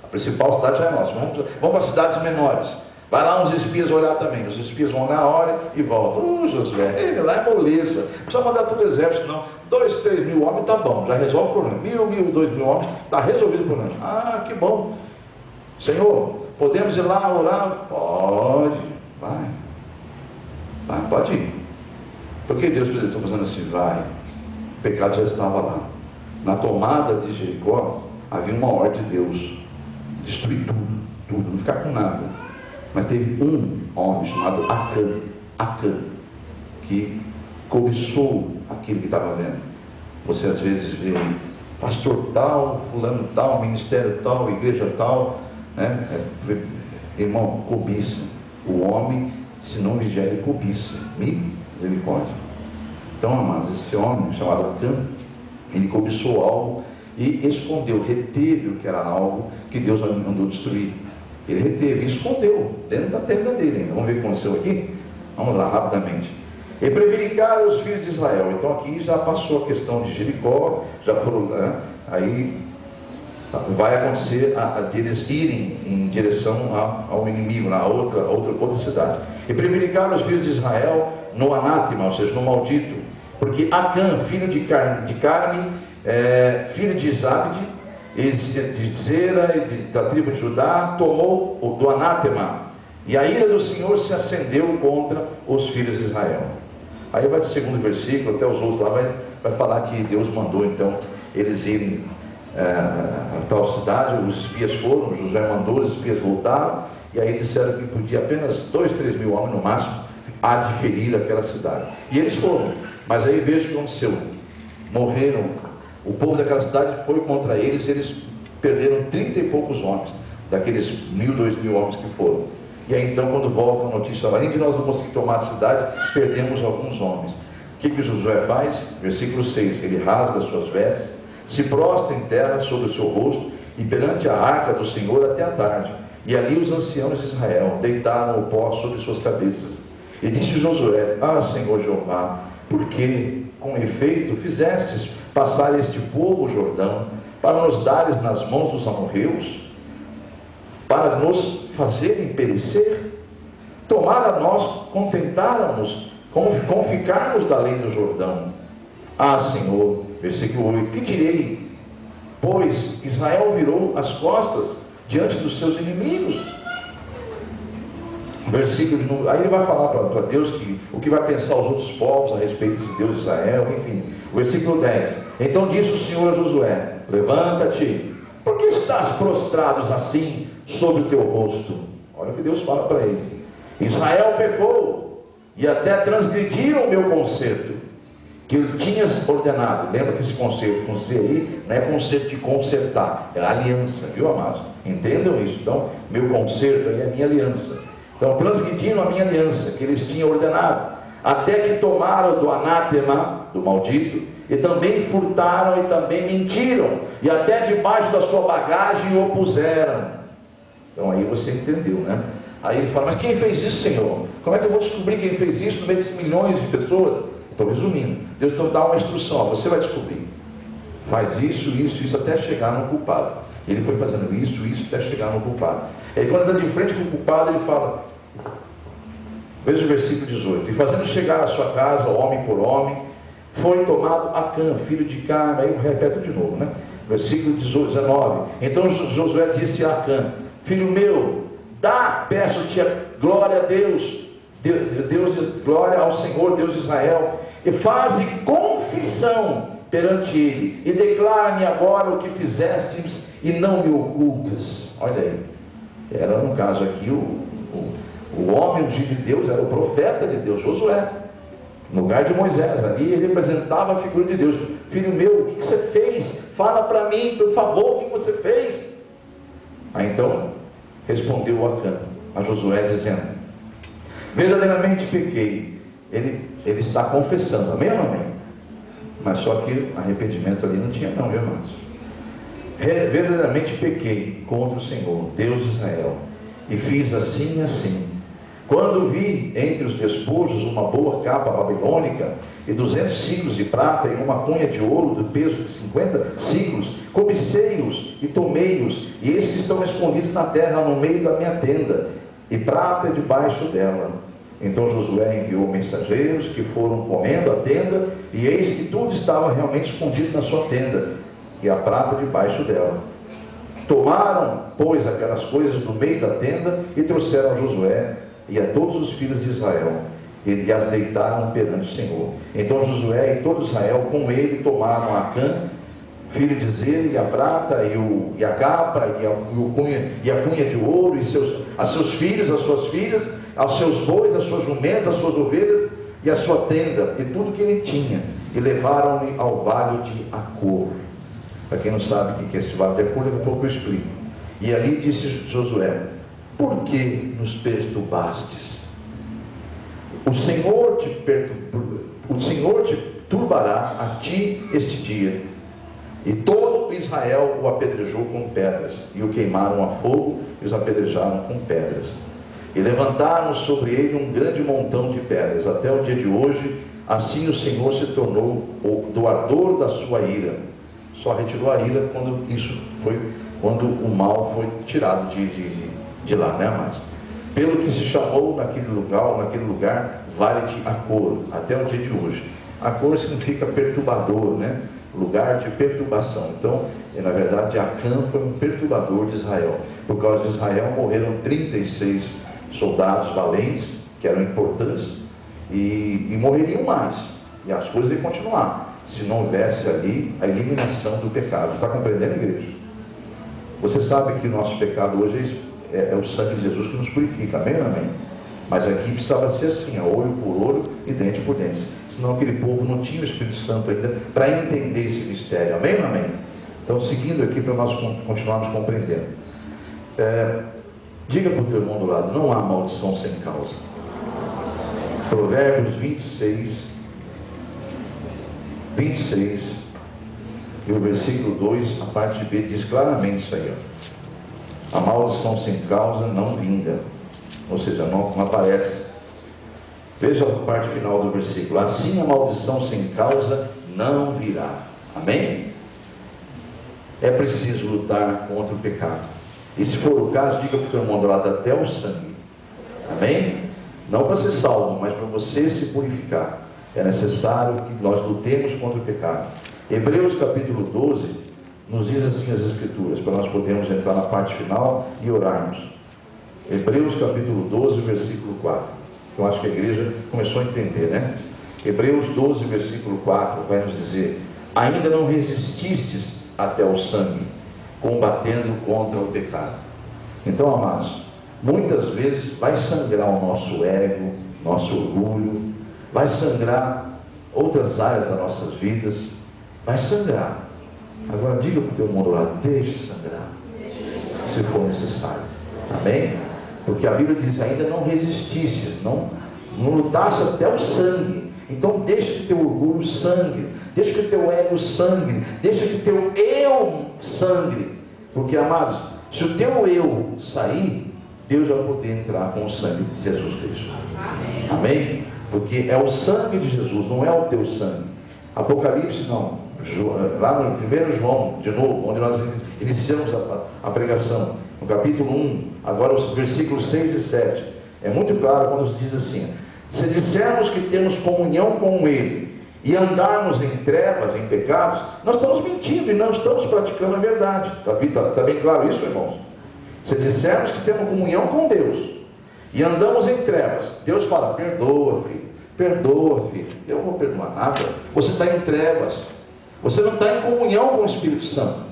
Speaker 1: A principal cidade já é nossa. Vamos para cidades menores. Vai lá uns espias olhar também. Os espias vão lá, olham e voltam. Josué, ele lá é moleza. Não precisa mandar todo o exército, não. 2, 3 mil homens está bom, já resolve o problema. 1.000, 2.000 homens, está resolvido o problema. Ah, que bom. Senhor, podemos ir lá orar? Pode, vai. Pode ir. Por que Deus estou fazendo assim? Vai. O pecado já estava lá. Na tomada de Jericó havia uma ordem de Deus: destruir tudo, não ficar com nada. Mas teve um homem chamado Acã, que cobiçou aquilo que estava vendo. Você às vezes vê pastor tal, fulano tal, ministério tal, igreja tal, né? Irmão, cobiça. O homem, se não vigiar, ele cobiça. Misericórdia. Então, amados, esse homem chamado Acã, ele cobiçou algo e escondeu, reteve o que era algo que Deus mandou destruir. Ele reteve e escondeu dentro da tenda dele. Vamos ver o que aconteceu aqui? Vamos lá, rapidamente. E prevaricaram os filhos de Israel. Então aqui já passou a questão de Jericó, já foram, aí vai acontecer de eles irem em direção ao inimigo, na outra cidade. E prevaricaram os filhos de Israel no anátema, ou seja, no maldito, porque Acã, filho de Carme, filho de Zabde, de Zera, da tribo de Judá, tomou do anátema, e a ira do Senhor se acendeu contra os filhos de Israel. Aí vai do segundo versículo até os outros lá, vai falar que Deus mandou então eles irem a tal cidade. Os espias foram, Josué mandou, os espias voltaram, e aí disseram que podia apenas 2-3 mil homens no máximo a de ferir aquela cidade, e eles foram. Mas aí veja o que aconteceu: morreram, o povo daquela cidade foi contra eles, eles perderam 30 e poucos homens, daqueles 1.000-2.000 homens que foram. E aí então, quando volta a notícia, além de nós não conseguir tomar a cidade, perdemos alguns homens. O que Josué faz? Versículo 6, ele rasga as suas vestes, se prostra em terra sobre o seu rosto, e perante a arca do Senhor até a tarde. E ali os anciãos de Israel deitaram o pó sobre suas cabeças. E disse Josué: Ah, Senhor Jeová, por que com efeito fizestes passar este povo o Jordão, para nos dares nas mãos dos amorreus, para nos fazerem perecer? Tomara nós contentáramos com ficarmos da lei do Jordão. Ah, Senhor, versículo 8, que direi? Pois Israel virou as costas diante dos seus inimigos. Versículo de número, aí ele vai falar para Deus o que vai pensar os outros povos a respeito desse Deus de Israel, enfim. Versículo 10, então disse o Senhor a Josué: levanta-te, por que estás prostrados assim sobre o teu rosto? Olha o que Deus fala para ele: Israel pecou e até transgrediram o meu concerto que eu tinhas ordenado. Lembra que esse concerto com Z aí não é concerto de consertar, é aliança, viu, amados? Entendam isso. Então, meu concerto aí é a minha aliança. Então, transgrediram a minha aliança que eles tinham ordenado, até que tomaram do anátema, do maldito, e também furtaram e também mentiram, e até debaixo da sua bagagem o puseram. Então aí você entendeu, né? Aí ele fala: mas quem fez isso, Senhor? Como é que eu vou descobrir quem fez isso no meio desses milhões de pessoas? Estou resumindo. Deus então dá uma instrução: você vai descobrir, faz isso, isso, isso, até chegar no culpado. Ele foi fazendo isso, isso, até chegar no culpado. Aí quando ele está de frente com o culpado, ele fala, veja o versículo 18: e fazendo chegar à sua casa, homem por homem, foi tomado Acã, filho de Carme. Aí eu repeto de novo, né? Versículo 19: então Josué disse a Acã: filho meu, peço-te glória a Deus, glória ao Senhor, Deus de Israel, e faze confissão perante ele, e declara-me agora o que fizestes, e não me ocultas. Olha aí, era no caso aqui o homem ungido de Deus, era o profeta de Deus, Josué, no lugar de Moisés. Ali ele representava a figura de Deus. Filho meu, o que você fez? Fala para mim, por favor, o que você fez? Aí então respondeu Acã a Josué dizendo: verdadeiramente pequei. Ele está confessando, amém ou não amém? Mas só que arrependimento ali não tinha não, viu, irmãos? Verdadeiramente pequei contra o Senhor, Deus de Israel, e fiz assim e assim. Quando vi entre os despojos uma boa capa babilônica e 200 ciclos de prata e uma cunha de ouro do peso de 50 ciclos, cobicei-os e tomei-os, e eis que estão escondidos na terra no meio da minha tenda, e prata debaixo dela. Então Josué enviou mensageiros que foram comendo a tenda, e eis que tudo estava realmente escondido na sua tenda, e a prata debaixo dela. Tomaram, pois, aquelas coisas do meio da tenda e trouxeram a Josué e a todos os filhos de Israel, e as deitaram perante o Senhor. Então Josué e todo Israel com ele tomaram Acã, filho de Zera, e a prata, e a capa, e a cunha de ouro, e a seus filhos, as suas filhas, aos seus bois, as suas jumentas, as suas ovelhas, e a sua tenda, e tudo que ele tinha, e levaram-lhe ao vale de Acor. Para quem não sabe o que é esse vale de Acor, daqui a pouco eu explico. E ali disse Josué: por que nos perturbastes? O Senhor te turbará a ti este dia, e Israel o apedrejou com pedras, e o queimaram a fogo, e os apedrejaram com pedras. E levantaram sobre ele um grande montão de pedras, até o dia de hoje. Assim o Senhor se tornou do ardor da sua ira. Só retirou a ira quando o mal foi tirado de lá, né? Mas pelo que se chamou naquele lugar Vale de Acor, até o dia de hoje. Acor significa perturbador, né? Lugar de perturbação. Então, na verdade, Acã foi um perturbador de Israel. Por causa de Israel morreram 36 soldados valentes, que eram importantes, e morreriam mais, e as coisas iam continuar, se não houvesse ali a eliminação do pecado. Está compreendendo, igreja? Você sabe que o nosso pecado hoje é o sangue de Jesus que nos purifica, amém ou não amém? Mas aqui precisava ser assim, olho por olho e dente por dente, senão aquele povo não tinha o Espírito Santo ainda para entender esse mistério, amém ou não amém? Então, seguindo aqui para nós continuarmos compreendendo, diga para o teu irmão do lado: não há maldição sem causa. Provérbios 26 e o versículo 2, a parte B, diz claramente isso aí, ó. A maldição sem causa não vinga, ou seja, não aparece. Veja a parte final do versículo: assim a maldição sem causa não virá. Amém? É preciso lutar contra o pecado, e se for o caso, diga para o teu irmão do lado: até o sangue. Amém? Não para ser salvo, mas para você se purificar, é necessário que nós lutemos contra o pecado. Hebreus capítulo 12 nos diz assim as Escrituras, para nós podermos entrar na parte final e orarmos. Hebreus capítulo 12, versículo 4. Eu acho que a igreja começou a entender, né? Hebreus 12, versículo 4 vai nos dizer: ainda não resististes até o sangue, combatendo contra o pecado. Então, amados, muitas vezes vai sangrar o nosso ego, nosso orgulho, vai sangrar outras áreas das nossas vidas, vai sangrar. Agora diga para o teu mundo lá: deixe sangrar, se for necessário. Amém? Porque a Bíblia diz: ainda não resististes, não lutaste até o sangue. Então deixa que teu orgulho sangre, deixa que teu ego sangre, deixa que teu eu sangre. Porque, amados, se o teu eu sair, Deus vai poder entrar com o sangue de Jesus Cristo. Amém? Porque é o sangue de Jesus, não é o teu sangue. Apocalipse não, lá no 1 João, de novo, onde nós iniciamos a pregação, no capítulo 1, agora os versículos 6 e 7, é muito claro quando diz assim: se dissermos que temos comunhão com Ele e andarmos em trevas, em pecados, nós estamos mentindo e não estamos praticando a verdade. Está bem claro isso, irmãos? Se dissermos que temos comunhão com Deus e andamos em trevas, Deus fala: perdoa, filho, eu não vou perdoar nada. Você está em trevas, você não está em comunhão com o Espírito Santo.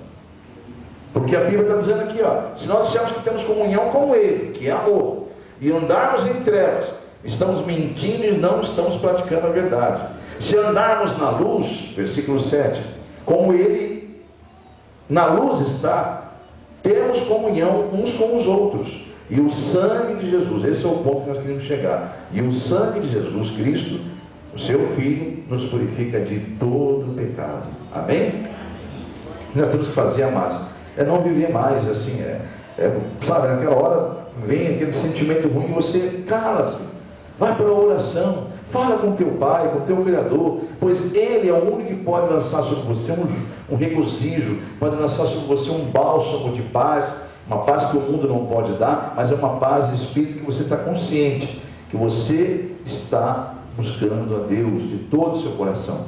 Speaker 1: Porque a Bíblia está dizendo aqui, ó, se nós dissermos que temos comunhão com Ele, que é amor, e andarmos em trevas, estamos mentindo e não estamos praticando a verdade. Se andarmos na luz, versículo 7, como Ele na luz está, temos comunhão uns com os outros, e o sangue de Jesus, esse é o ponto que nós queremos chegar, e o sangue de Jesus Cristo, o seu Filho, nos purifica de todo pecado. Amém? Nós temos que fazer, amados, é não viver mais assim, sabe, naquela hora vem aquele sentimento ruim, você cala-se, vai para a oração, fala com teu Pai, com teu Criador, pois Ele é o único que pode lançar sobre você um regozijo, pode lançar sobre você um bálsamo de paz, uma paz que o mundo não pode dar, mas é uma paz de espírito que você está consciente, que você está buscando a Deus de todo o seu coração.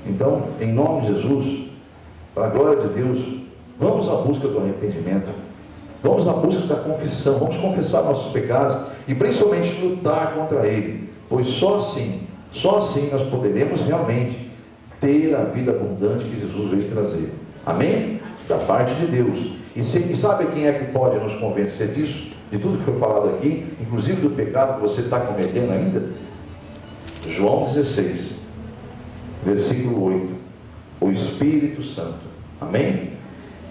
Speaker 1: Então, em nome de Jesus, para a glória de Deus, vamos à busca do arrependimento, vamos à busca da confissão, vamos confessar nossos pecados e principalmente lutar contra ele, pois só assim nós poderemos realmente ter a vida abundante que Jesus veio trazer. Amém? Da parte de Deus. E sabe quem é que pode nos convencer disso? De tudo que foi falado aqui, inclusive do pecado que você está cometendo ainda? João 16, versículo 8. O Espírito Santo. Amém?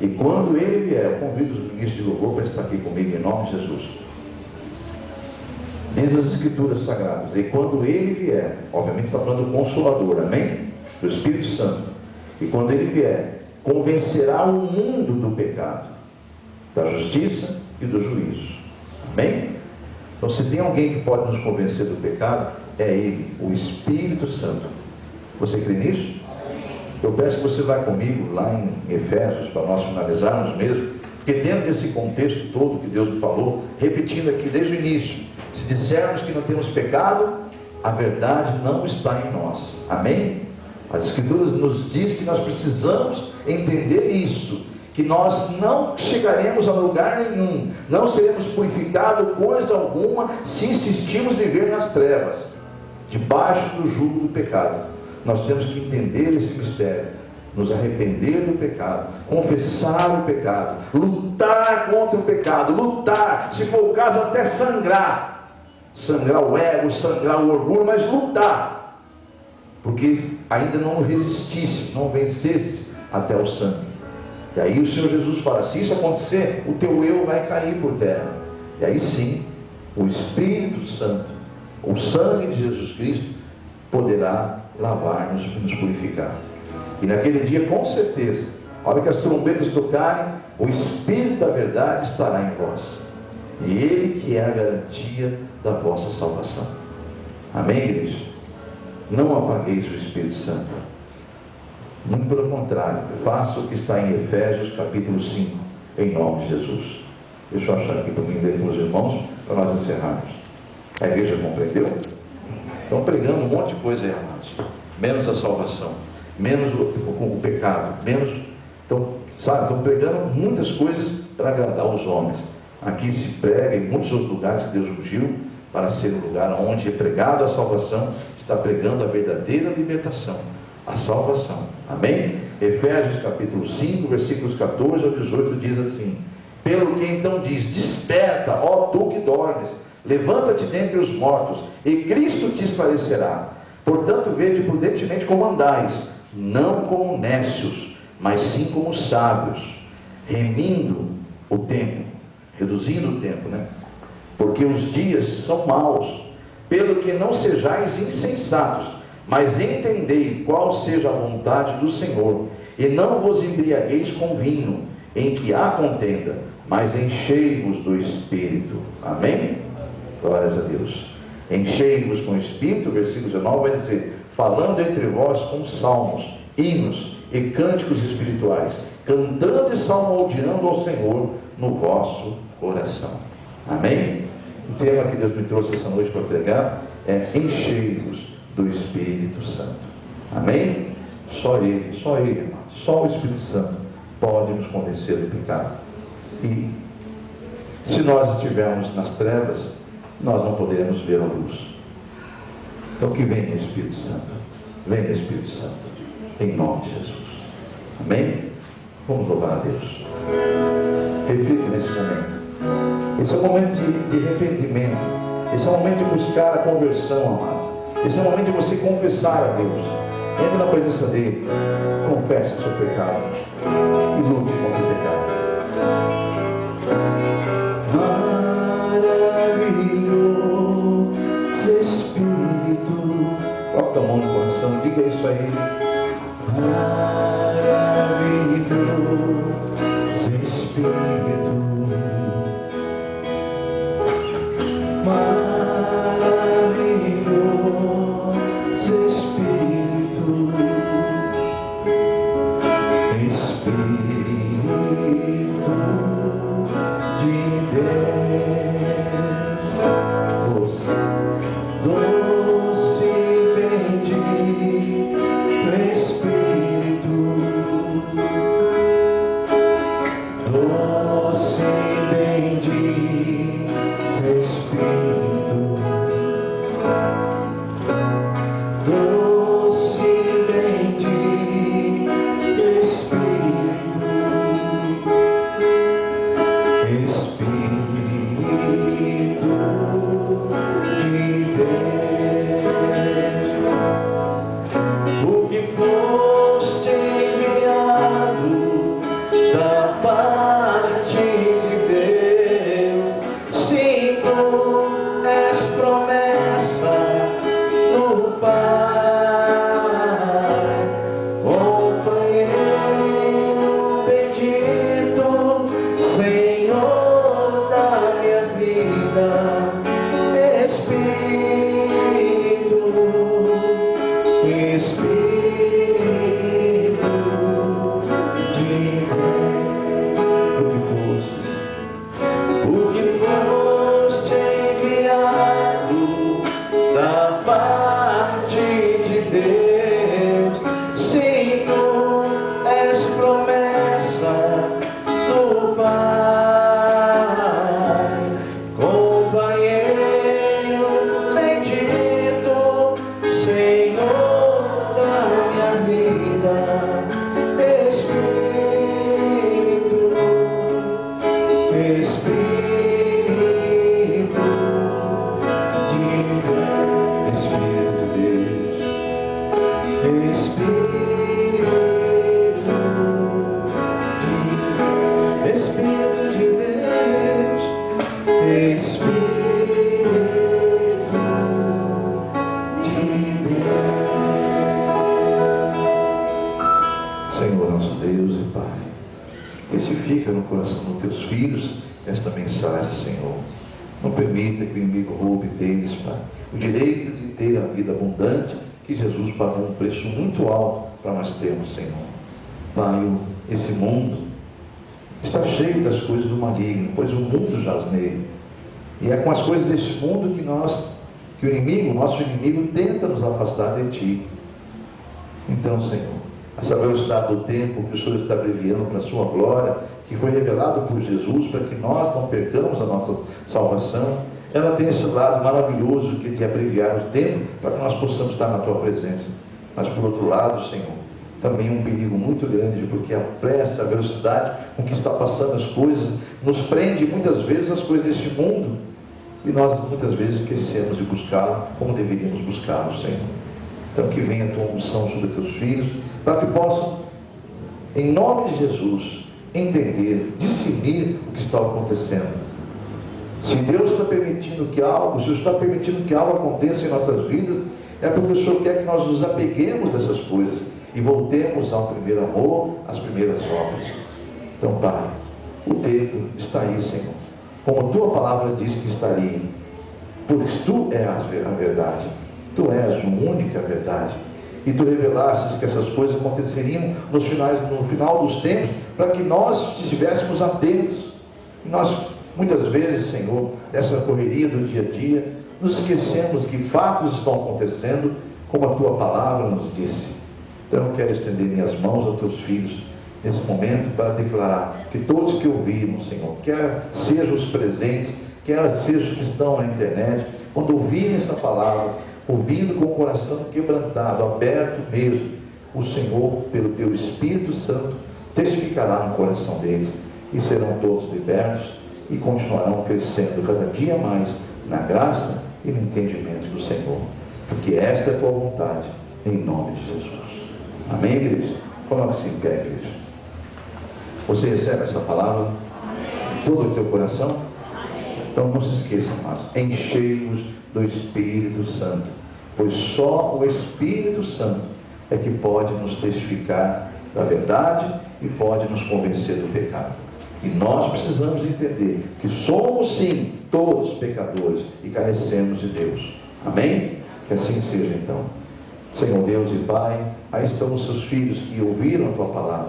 Speaker 1: E quando Ele vier, eu convido os ministros de louvor para estar aqui comigo em nome de Jesus. Diz as Escrituras Sagradas: e quando Ele vier, obviamente está falando do Consolador, amém? Do Espírito Santo. E quando Ele vier, convencerá o mundo do pecado, da justiça e do juízo. Amém? Então, se tem alguém que pode nos convencer do pecado, é Ele, o Espírito Santo. Você crê nisso? Eu peço que você vá comigo lá em Efésios, para nós finalizarmos mesmo, porque dentro desse contexto todo que Deus me falou, repetindo aqui desde o início, se dissermos que não temos pecado, a verdade não está em nós. Amém? As Escrituras nos diz que nós precisamos entender isso, que nós não chegaremos a lugar nenhum, não seremos purificados coisa alguma, se insistirmos em viver nas trevas, debaixo do jugo do pecado. Nós temos que entender esse mistério, nos arrepender do pecado, confessar o pecado, lutar contra o pecado, lutar, se for o caso até sangrar o ego, sangrar o orgulho, mas lutar, porque ainda não resistisse, não vencesse até o sangue. E aí o Senhor Jesus fala, se isso acontecer, o teu eu vai cair por terra. E aí sim, o Espírito Santo, o sangue de Jesus Cristo, poderá lavar-nos e nos purificar. E naquele dia, com certeza, a hora que as trombetas tocarem, o Espírito da verdade estará em vós. E Ele que é a garantia da vossa salvação. Amém, igreja? Não apagueis o Espírito Santo. Muito pelo contrário, faça o que está em Efésios capítulo 5, em nome de Jesus. Deixa eu achar aqui para mim ler com os irmãos, para nós encerrarmos. A igreja compreendeu? Estão pregando um monte de coisa aí, amados. Menos a salvação, menos o pecado, menos... Então, sabe, estão pregando muitas coisas para agradar os homens. Aqui se prega em muitos outros lugares que Deus ungiu para ser um lugar onde é pregado a salvação, está pregando a verdadeira libertação, a salvação. Amém? Efésios capítulo 5, versículos 14 ao 18 diz assim: pelo que então diz, desperta, ó tu que dormes, levanta-te dentre os mortos, e Cristo te esclarecerá. Portanto, vede prudentemente como andais, não como nécios, mas sim como sábios, remindo o tempo, reduzindo o tempo, né? Porque os dias são maus. Pelo que não sejais insensatos, mas entendei qual seja a vontade do Senhor, e não vos embriagueis com vinho, em que há contenda, mas enchei-vos do Espírito. Amém? Glórias a Deus. Enchei-vos com o Espírito, versículo 19 vai dizer, falando entre vós com salmos, hinos e cânticos espirituais, cantando e salmodiando ao Senhor no vosso coração. Amém? O tema que Deus me trouxe essa noite para pregar é enchei-vos do Espírito Santo. Amém? Só Ele, irmão, só o Espírito Santo pode nos convencer do pecado. E se nós estivermos nas trevas, nós não poderemos ver a luz. Então que venha o Espírito Santo, venha o Espírito Santo, em nome de Jesus. Amém? Vamos louvar a Deus. Reflita nesse momento. Esse é um momento de arrependimento. Esse é um momento de buscar a conversão, amados. Esse é o momento de você confessar a Deus. Entre na presença dEle, confesse o seu pecado e lute contra o pecado. Maravilhoso Espírito, coloca a mão no coração, diga isso aí. Maravilhoso Espírito, maravilhoso Espírito, Espírito de Deus, doce bendito Espírito, doce bendito Espírito, doce bendito Espírito, Espírito de Deus, o que foste enviado da parte de Deus, sim, tu és promessa do Pai, companheiro Senhor da minha vida, Espírito, Espírito de Deus, o que foste enviado da parte de Deus. Sim, tu és promessa do Pai, companheiro bendito, Senhor da minha vida, Espírito, Espírito de Deus, Espírito de Deus, Espírito de Deus, Espírito de Deus. Senhor nosso Deus e Pai, testifica no coração dos teus filhos esta mensagem, Senhor. Não permita que o inimigo roube deles, Pai, o direito de ter a vida abundante que Jesus pagou um preço muito alto para nós termos, Senhor. Pai, esse mundo está cheio das coisas do maligno, pois o mundo jaz nele. E é com as coisas deste mundo que o inimigo, nosso inimigo, tenta nos afastar de Ti. Então, Senhor, essa velocidade do tempo que o Senhor está abreviando para a sua glória, que foi revelado por Jesus para que nós não percamos a nossa salvação, ela tem esse lado maravilhoso que é de abreviar o tempo para que nós possamos estar na Tua presença. Mas por outro lado, Senhor, também um perigo muito grande, porque a pressa, a velocidade com que está passando as coisas, nos prende muitas vezes as coisas deste mundo, e nós muitas vezes esquecemos de buscá-lo como deveríamos buscá-lo, Senhor. Então que venha a Tua unção sobre Teus filhos, para que possam, em nome de Jesus, entender, discernir o que está acontecendo. Se Deus está permitindo que algo, se o Senhor está permitindo que algo aconteça em nossas vidas, é porque o Senhor quer que nós nos apeguemos dessas coisas e voltemos ao primeiro amor, às primeiras obras. Então, Pai, o tempo está aí, Senhor, como a Tua palavra diz que estaria, porque Tu és a verdade, Tu és a única verdade, e Tu revelastes que essas coisas aconteceriam no final dos tempos, para que nós estivéssemos atentos. E nós, muitas vezes, Senhor, nessa correria do dia a dia, nos esquecemos que fatos estão acontecendo, como a Tua palavra nos disse. Então eu quero estender minhas mãos aos Teus filhos nesse momento para declarar que todos que ouviram, Senhor, quer sejam os presentes, quer sejam os que estão na internet, quando ouvirem essa palavra, ouvindo com o coração quebrantado, aberto mesmo, o Senhor, pelo Teu Espírito Santo, testificará no coração deles, e serão todos libertos e continuarão crescendo cada dia mais na graça e no entendimento do Senhor, porque esta é a Tua vontade, em nome de Jesus. Amém, igreja? Coloque-se em pé, igreja. Você recebe essa palavra em todo o teu coração? Então não se esqueça, amados, enchei-vos do Espírito Santo, pois só o Espírito Santo é que pode nos testificar da verdade e pode nos convencer do pecado. E nós precisamos entender que somos sim todos pecadores e carecemos de Deus. Amém? Que assim seja então. Senhor Deus e Pai, aí estão os Seus filhos que ouviram a Tua palavra.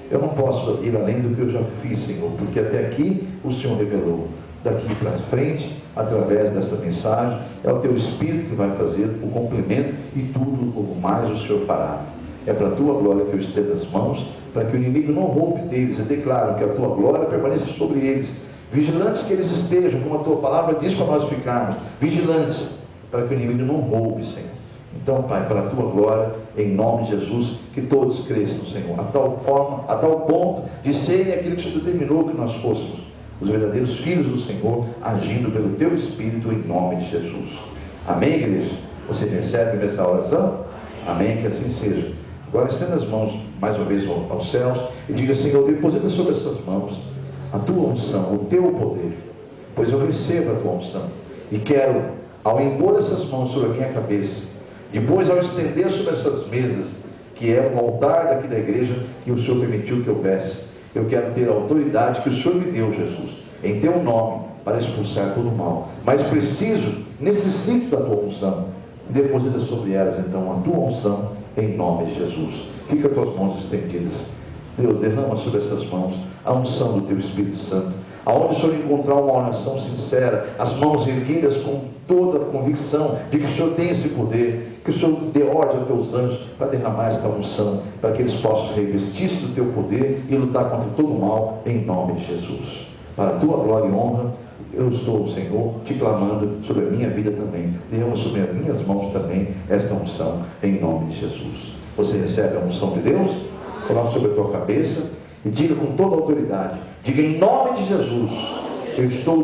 Speaker 1: Eu não posso ir além do que eu já fiz, Senhor, porque até aqui o Senhor revelou. Daqui para frente, através dessa mensagem, é o Teu Espírito que vai fazer o complemento, e tudo o mais o Senhor fará. É para a Tua glória que eu estendo as mãos, para que o inimigo não roube deles. Eu declaro que a Tua glória permaneça sobre eles, vigilantes que eles estejam, como a Tua palavra diz para nós ficarmos, vigilantes, para que o inimigo não roube, Senhor. Então, Pai, para a Tua glória, em nome de Jesus, que todos cresçam, Senhor, a tal ponto de serem aquilo que o Senhor determinou que nós fôssemos, os verdadeiros filhos do Senhor, agindo pelo Teu Espírito, em nome de Jesus. Amém, igreja? Você recebe nessa oração? Amém, que assim seja. Agora estenda as mãos mais uma vez aos céus e diga: Senhor, deposita sobre essas mãos a Tua unção, o Teu poder, pois eu recebo a Tua unção e quero, ao impor essas mãos sobre a minha cabeça, depois ao estender sobre essas mesas, que é o altar daqui da igreja que o Senhor permitiu que houvesse, eu quero ter a autoridade que o Senhor me deu, Jesus, em teu nome, para expulsar todo o mal. Mas preciso, necessito da tua unção. Deposita sobre elas então a tua unção, em nome de Jesus. Fica com as mãos estendidas. Deus, derrama sobre essas mãos a unção do teu Espírito Santo. Aonde o Senhor encontrar uma oração sincera, as mãos erguidas com toda a convicção de que o Senhor tem esse poder, que o Senhor dê ordem aos teus anjos para derramar esta unção, para que eles possam revestir-se do teu poder e lutar contra todo o mal, em nome de Jesus. Para a tua glória e honra, eu estou, Senhor, te clamando sobre a minha vida também. Derrama sobre as minhas mãos também esta unção, em nome de Jesus. Você recebe a unção de Deus? Coloque sobre a tua cabeça e diga com toda a autoridade, diga em nome de Jesus, eu estou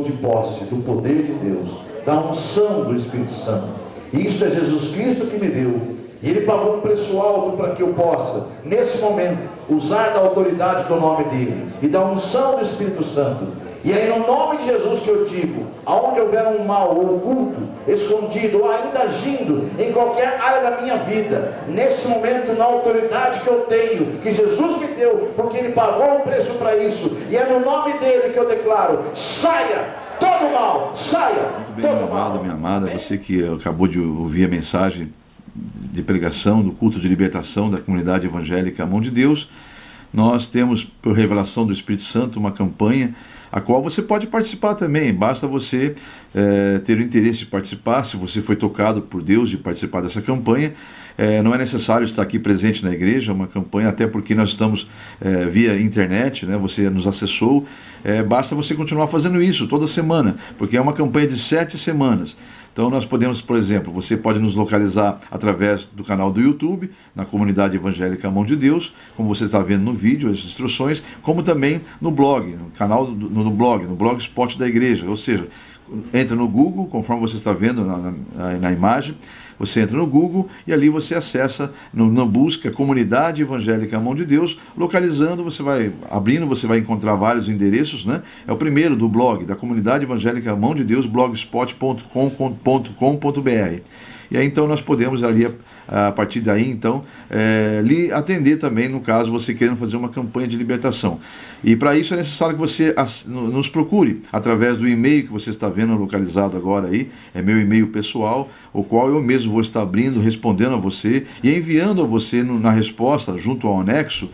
Speaker 1: de posse do poder de Deus, da unção do Espírito Santo. E isto é Jesus Cristo que me deu, e Ele pagou um preço alto para que eu possa, nesse momento, usar da autoridade do nome dEle e da unção do Espírito Santo. E é no nome de Jesus que eu digo, aonde houver um mal oculto, escondido ou ainda agindo em qualquer área da minha vida, nesse momento, na autoridade que eu tenho, que Jesus me deu, porque Ele pagou um preço para isso, e é no nome dEle que eu declaro, saia todo mal, saia.
Speaker 2: Muito bem, meu amado, minha amada, você que acabou de ouvir a mensagem de pregação do culto de libertação da comunidade evangélica Mão de Deus, nós temos, por revelação do Espírito Santo, uma campanha a qual você pode participar também. Basta você ter o interesse de participar. Se você foi tocado por Deus de participar dessa campanha, não é necessário estar aqui presente na igreja. É uma campanha, até porque nós estamos via internet, né? Você nos acessou. Basta você continuar fazendo isso toda semana, porque é uma campanha de 7 semanas. Então nós podemos, por exemplo, você pode nos localizar através do canal do YouTube, na comunidade evangélica Mão de Deus, como você está vendo no vídeo, as instruções, como também no blog, no canal no blogspot da igreja. Ou seja, entra no Google, conforme você está vendo na imagem, você entra no Google e ali você acessa, na busca Comunidade Evangélica Mão de Deus, localizando, você vai abrindo, você vai encontrar vários endereços, né? É o primeiro do blog, da Comunidade Evangélica Mão de Deus, blogspot.com.br. E aí então nós podemos ali, a partir daí então, lhe atender também, no caso você querendo fazer uma campanha de libertação. E para isso é necessário que você nos procure através do e-mail que você está vendo localizado agora aí, é meu e-mail pessoal, o qual eu mesmo vou estar abrindo, respondendo a você e enviando a você na resposta, junto ao anexo,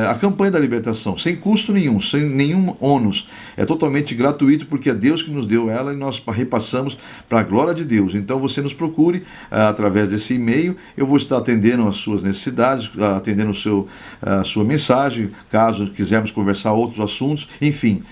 Speaker 2: a campanha da libertação, sem custo nenhum, sem nenhum ônus. É totalmente gratuito, porque é Deus que nos deu ela e nós repassamos para a glória de Deus. Então você nos procure através desse e-mail, eu vou estar atendendo as suas necessidades, atendendo a sua mensagem, caso quisermos conversar outros assuntos, enfim.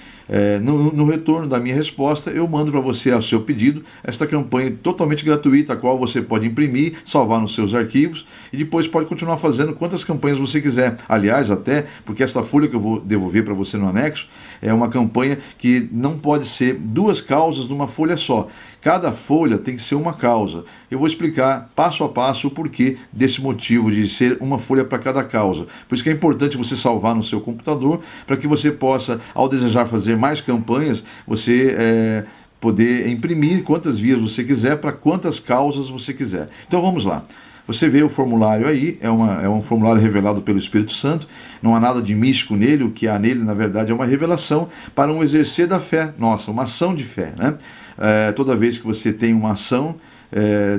Speaker 2: No retorno da minha resposta, eu mando para você, ao seu pedido, esta campanha totalmente gratuita, a qual você pode imprimir, salvar nos seus arquivos e depois pode continuar fazendo quantas campanhas você quiser. Aliás, até porque esta folha que eu vou devolver para você no anexo é uma campanha que não pode ser 2 causas numa folha só. Cada folha tem que ser uma causa. Eu vou explicar passo a passo o porquê desse motivo de ser uma folha para cada causa. Por isso que é importante você salvar no seu computador, para que você possa, ao desejar fazer mais campanhas, você poder imprimir quantas vias você quiser, para quantas causas você quiser. Então vamos lá. Você vê o formulário aí, é um formulário revelado pelo Espírito Santo, não há nada de místico nele, o que há nele, na verdade, é uma revelação para um exercer da fé nossa, uma ação de fé, né? Toda vez que você tem uma ação,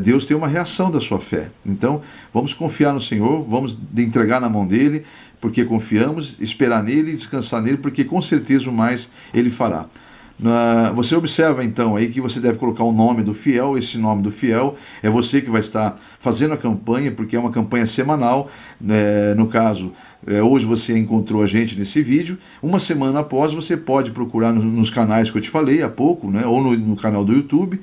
Speaker 2: Deus tem uma reação da sua fé. Então, vamos confiar no Senhor, vamos entregar na mão dEle, porque confiamos, esperar nele, descansar nele, porque com certeza o mais Ele fará. Você observa então aí que você deve colocar o nome do fiel. Esse nome do fiel é você que vai estar fazendo a campanha, porque é uma campanha semanal. No caso, hoje você encontrou a gente nesse vídeo. Uma semana após, você pode procurar nos canais que eu te falei há pouco, né? Ou no canal do YouTube,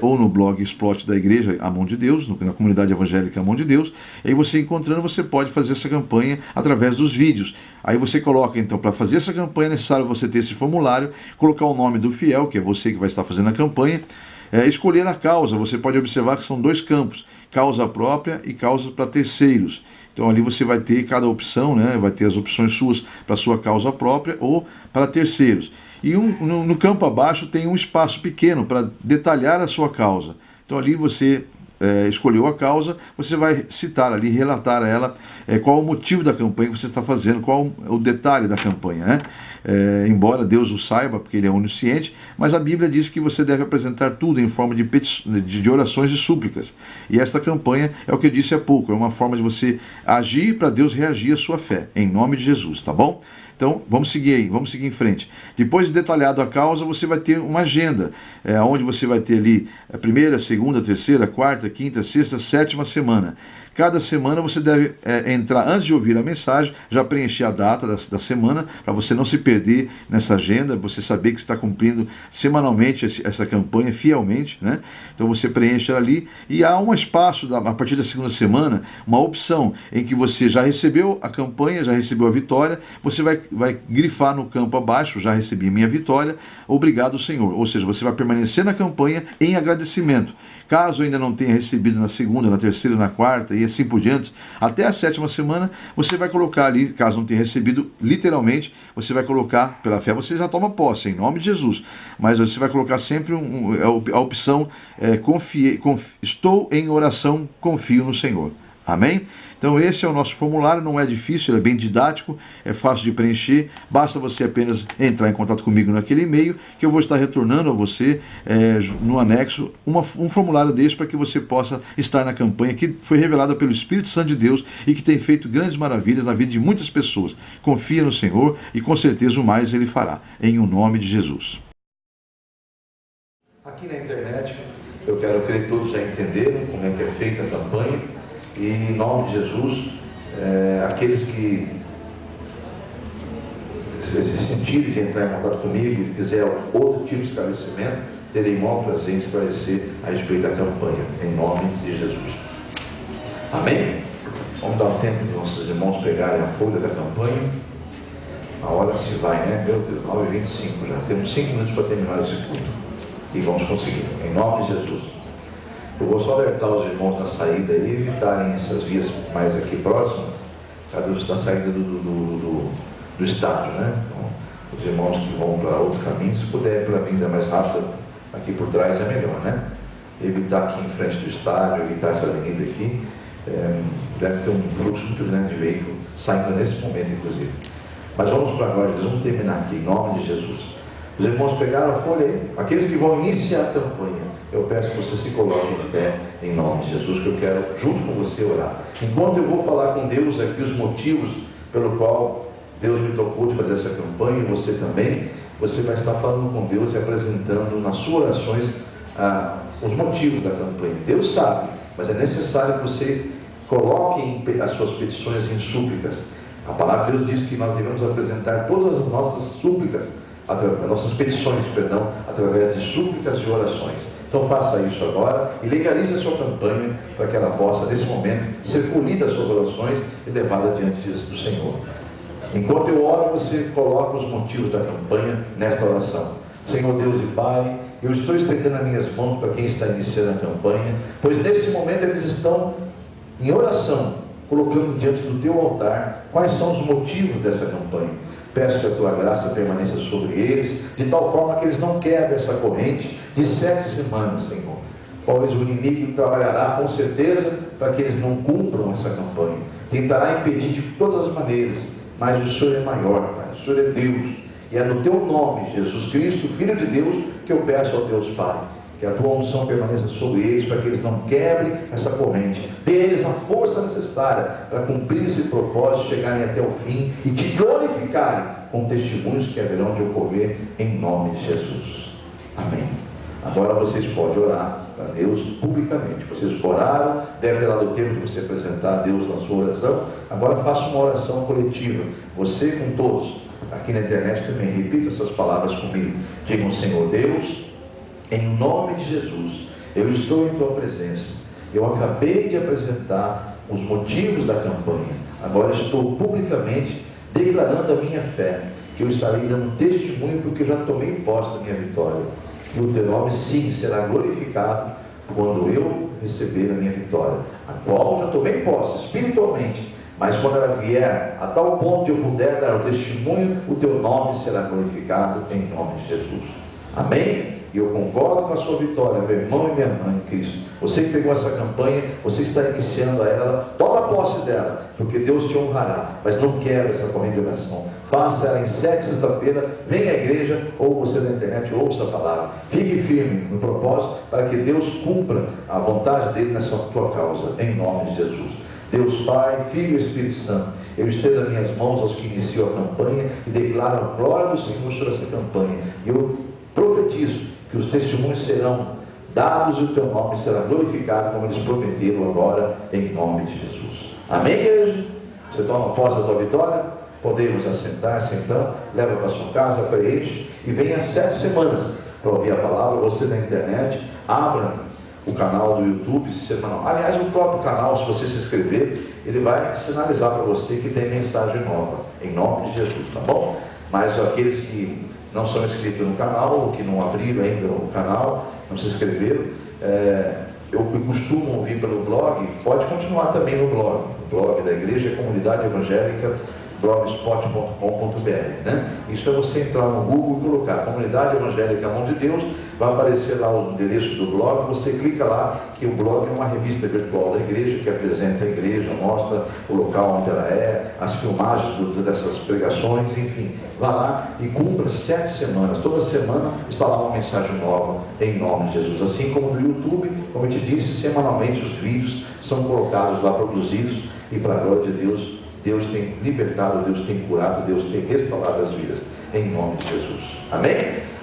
Speaker 2: ou no blogspot da igreja A Mão de Deus, na comunidade evangélica A Mão de Deus. E aí você encontrando, você pode fazer essa campanha através dos vídeos. Aí você coloca, então, para fazer essa campanha é necessário você ter esse formulário, colocar o nome do fiel, que é você que vai estar fazendo a campanha, escolher a causa. Você pode observar que são 2 campos, causa própria e causa para terceiros. Então ali você vai ter cada opção, né? Vai ter as opções suas para sua causa própria ou para terceiros. E no campo abaixo tem um espaço pequeno para detalhar a sua causa. Então ali você escolheu a causa, você vai citar ali, relatar a ela qual o motivo da campanha que você está fazendo, qual o detalhe da campanha, né? embora Deus o saiba, porque Ele é onisciente, mas a Bíblia diz que você deve apresentar tudo em forma de orações e súplicas. E esta campanha é o que eu disse há pouco, é uma forma de você agir para Deus reagir à sua fé, em nome de Jesus, tá bom? Então, vamos seguir aí, vamos seguir em frente. Depois de detalhado a causa, você vai ter uma agenda, onde você vai ter ali a primeira, segunda, terceira, quarta, quinta, sexta, sétima semana. Cada semana você deve entrar, antes de ouvir a mensagem, já preencher a data da semana, para você não se perder nessa agenda, você saber que está cumprindo semanalmente essa campanha fielmente, né? Então você preenche ali e há um espaço, a partir da segunda semana, uma opção em que você já recebeu a campanha, já recebeu a vitória, você vai grifar no campo abaixo, já recebi minha vitória, obrigado Senhor. Ou seja, você vai permanecer na campanha em agradecimento. Caso ainda não tenha recebido na segunda, na terceira, na quarta e assim por diante, até a sétima semana, você vai colocar ali, caso não tenha recebido, literalmente, você vai colocar, pela fé você já toma posse, em nome de Jesus, mas você vai colocar sempre a opção, estou em oração, confio no Senhor. Amém? Então esse é o nosso formulário, não é difícil, ele é bem didático, é fácil de preencher, basta você apenas entrar em contato comigo naquele e-mail, que eu vou estar retornando a você no anexo um formulário desse para que você possa estar na campanha que foi revelada pelo Espírito Santo de Deus e que tem feito grandes maravilhas na vida de muitas pessoas. Confia no Senhor e com certeza o mais Ele fará, em o nome de Jesus.
Speaker 1: Aqui na internet, eu quero crer que todos já entenderam como é que é feita a campanha. E em nome de Jesus, aqueles que se sentirem de entrar em contato comigo e quiser outro tipo de esclarecimento, terei maior prazer em esclarecer a respeito da campanha, em nome de Jesus. Amém? Vamos dar um tempo para nossos irmãos pegarem a folha da campanha. A hora se vai, né? Meu Deus, 9h25 já. Temos 5 minutos para terminar esse culto. E vamos conseguir, em nome de Jesus. Eu vou só alertar os irmãos na saída e evitarem essas vias mais aqui próximas, da saída do estádio, né? Então, os irmãos que vão para outro caminho, se puder pela vinda mais rápida aqui por trás é melhor, né? Evitar aqui em frente do estádio, evitar essa avenida aqui, deve ter um fluxo muito grande de veículo saindo nesse momento, inclusive. Mas vamos para agora, vamos terminar aqui, em nome de Jesus. Os irmãos pegaram a folha aí, aqueles que vão iniciar a campanha. Eu peço que você se coloque de pé em nome de Jesus, que eu quero junto com você orar. Enquanto eu vou falar com Deus aqui os motivos pelo qual Deus me tocou de fazer essa campanha, e você também, você vai estar falando com Deus e apresentando nas suas orações os motivos da campanha. Deus sabe, mas é necessário que você coloque as suas petições em súplicas. A palavra de Deus diz que nós devemos apresentar todas as nossas súplicas, nossas petições, através de súplicas e orações. Então faça isso agora e legalize a sua campanha para que ela possa, nesse momento, ser colhida as suas orações e levada diante do Senhor. Enquanto eu oro, você coloca os motivos da campanha nesta oração. Senhor Deus e Pai, eu estou estendendo as minhas mãos para quem está iniciando a campanha, pois nesse momento eles estão em oração, colocando diante do teu altar quais são os motivos dessa campanha. Peço que a tua graça permaneça sobre eles, de tal forma que eles não quebrem essa corrente de 7 semanas, Senhor. Pois o inimigo trabalhará com certeza para que eles não cumpram essa campanha. Tentará impedir de todas as maneiras, mas o Senhor é maior, Pai. O Senhor é Deus. E é no teu nome, Jesus Cristo, Filho de Deus, que eu peço ao Deus Pai, que a tua unção permaneça sobre eles, para que eles não quebrem essa corrente. Dê-lhes a força necessária para cumprir esse propósito, chegarem até o fim e te glorificarem com testemunhos que haverão de ocorrer em nome de Jesus. Amém. Agora vocês podem orar para Deus publicamente. Vocês oraram, deve ter dado o tempo de você apresentar a Deus na sua oração. Agora faça uma oração coletiva, você com todos. Aqui na internet também, repita essas palavras comigo. Digam: Senhor Deus, em nome de Jesus, eu estou em tua presença. Eu acabei de apresentar os motivos da campanha. Agora estou publicamente declarando a minha fé, que eu estarei dando testemunho porque eu já tomei posse da minha vitória. E o teu nome sim será glorificado quando eu receber a minha vitória, a qual já tomei posse espiritualmente. Mas quando ela vier a tal ponto de eu puder dar o testemunho, o teu nome será glorificado em nome de Jesus. Amém? E eu concordo com a sua vitória, meu irmão e minha irmã em Cristo. Você que pegou essa campanha, você está iniciando ela, toma posse dela, porque Deus te honrará. Mas não quebra essa corrente de oração. Faça ela em 7 sexta-feira, venha à igreja, ou você na internet ouça a palavra. Fique firme no propósito, para que Deus cumpra a vontade dele nessa tua causa, em nome de Jesus. Deus Pai, Filho e Espírito Santo, eu estendo as minhas mãos aos que iniciam a campanha e declaro a glória do Senhor sobre essa campanha. E eu profetizo que os testemunhos serão dados e o teu nome será glorificado, como eles prometeram agora, em nome de Jesus. Amém, igreja? Você toma posse da tua vitória? Podemos assentar-se então, leva para sua casa, preenche e venha 7 semanas para ouvir a palavra. Você na internet, abra o canal do YouTube semanal. Aliás, o próprio canal, se você se inscrever, ele vai sinalizar para você que tem mensagem nova, em nome de Jesus, tá bom? Mas aqueles que não são inscritos no canal, ou que não abriram ainda o canal, não se inscreveram, eu costumo ouvir pelo blog, pode continuar também no blog. O blog da igreja, Comunidade Evangélica, blogspot.com.br, né? Isso é você entrar no Google e colocar Comunidade Evangélica Mão de Deus, vai aparecer lá o endereço do blog, você clica lá, que o blog é uma revista virtual da igreja, que apresenta a igreja, mostra o local onde ela é, as filmagens dessas pregações, enfim. Vá lá e cumpra 7 semanas, toda semana está lá uma mensagem nova, em nome de Jesus. Assim como no YouTube, como eu te disse, semanalmente os vídeos são colocados lá, produzidos, e para a glória de Deus, Deus tem libertado, Deus tem curado, Deus tem restaurado as vidas, em nome de Jesus. Amém?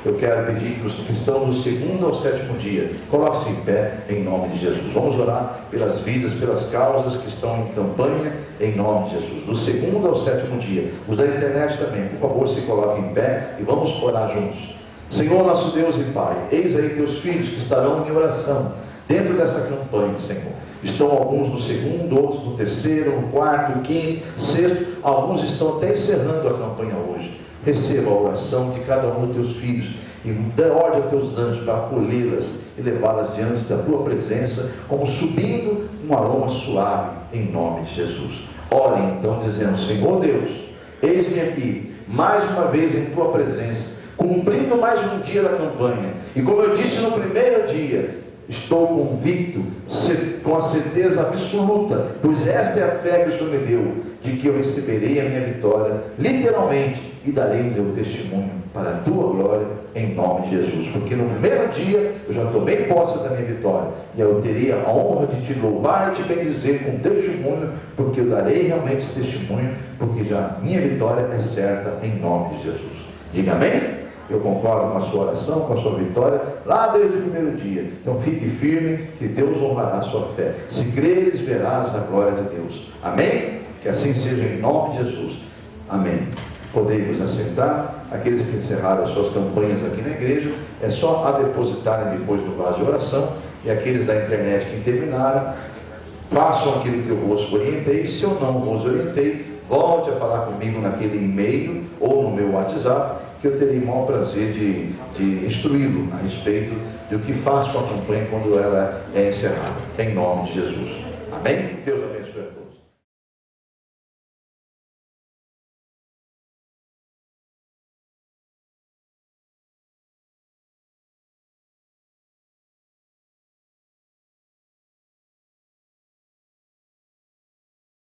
Speaker 1: Eu quero pedir que os que estão do 2º ao 7º dia, coloquem-se em pé, em nome de Jesus. Vamos orar pelas vidas, pelas causas que estão em campanha, em nome de Jesus. Do 2º ao 7º dia. Os da internet também, por favor, se coloquem em pé e vamos orar juntos. Senhor, nosso Deus e Pai, eis aí teus filhos que estarão em oração, dentro dessa campanha, Senhor. Estão alguns no 2º, outros no 3º, no 4º, 5º, 6º, alguns estão até encerrando a campanha hoje. Receba a oração de cada um dos teus filhos e dê ordem aos teus anjos para acolhê-las e levá-las diante da tua presença, como subindo um aroma suave, em nome de Jesus. Orem então dizendo: Senhor Deus, eis-me aqui, mais uma vez em tua presença, cumprindo mais um dia da campanha, e como eu disse no primeiro dia, estou convicto, com a certeza absoluta, pois esta é a fé que o Senhor me deu, de que eu receberei a minha vitória, literalmente, e darei o meu testemunho para a tua glória, em nome de Jesus. Porque no primeiro dia, eu já tomei posse da minha vitória, e eu terei a honra de te louvar e te bendizer com testemunho, porque eu darei realmente esse testemunho, porque já minha vitória é certa, em nome de Jesus. Diga amém? Eu concordo com a sua oração, com a sua vitória, lá desde o primeiro dia. Então fique firme, que Deus honrará a sua fé. Se creres, verás a glória de Deus. Amém? Que assim seja em nome de Jesus. Amém. Podemos assentar. Aqueles que encerraram as suas campanhas aqui na igreja, é só a depositarem depois no vaso de oração. E aqueles da internet que terminaram, façam aquilo que eu vos orientei. Se eu não vos orientei, volte a falar comigo naquele e-mail ou no meu WhatsApp, que eu terei o maior prazer de instruí-lo a respeito do que faz com a campanha quando ela é encerrada. Em nome de Jesus. Amém? Deus abençoe.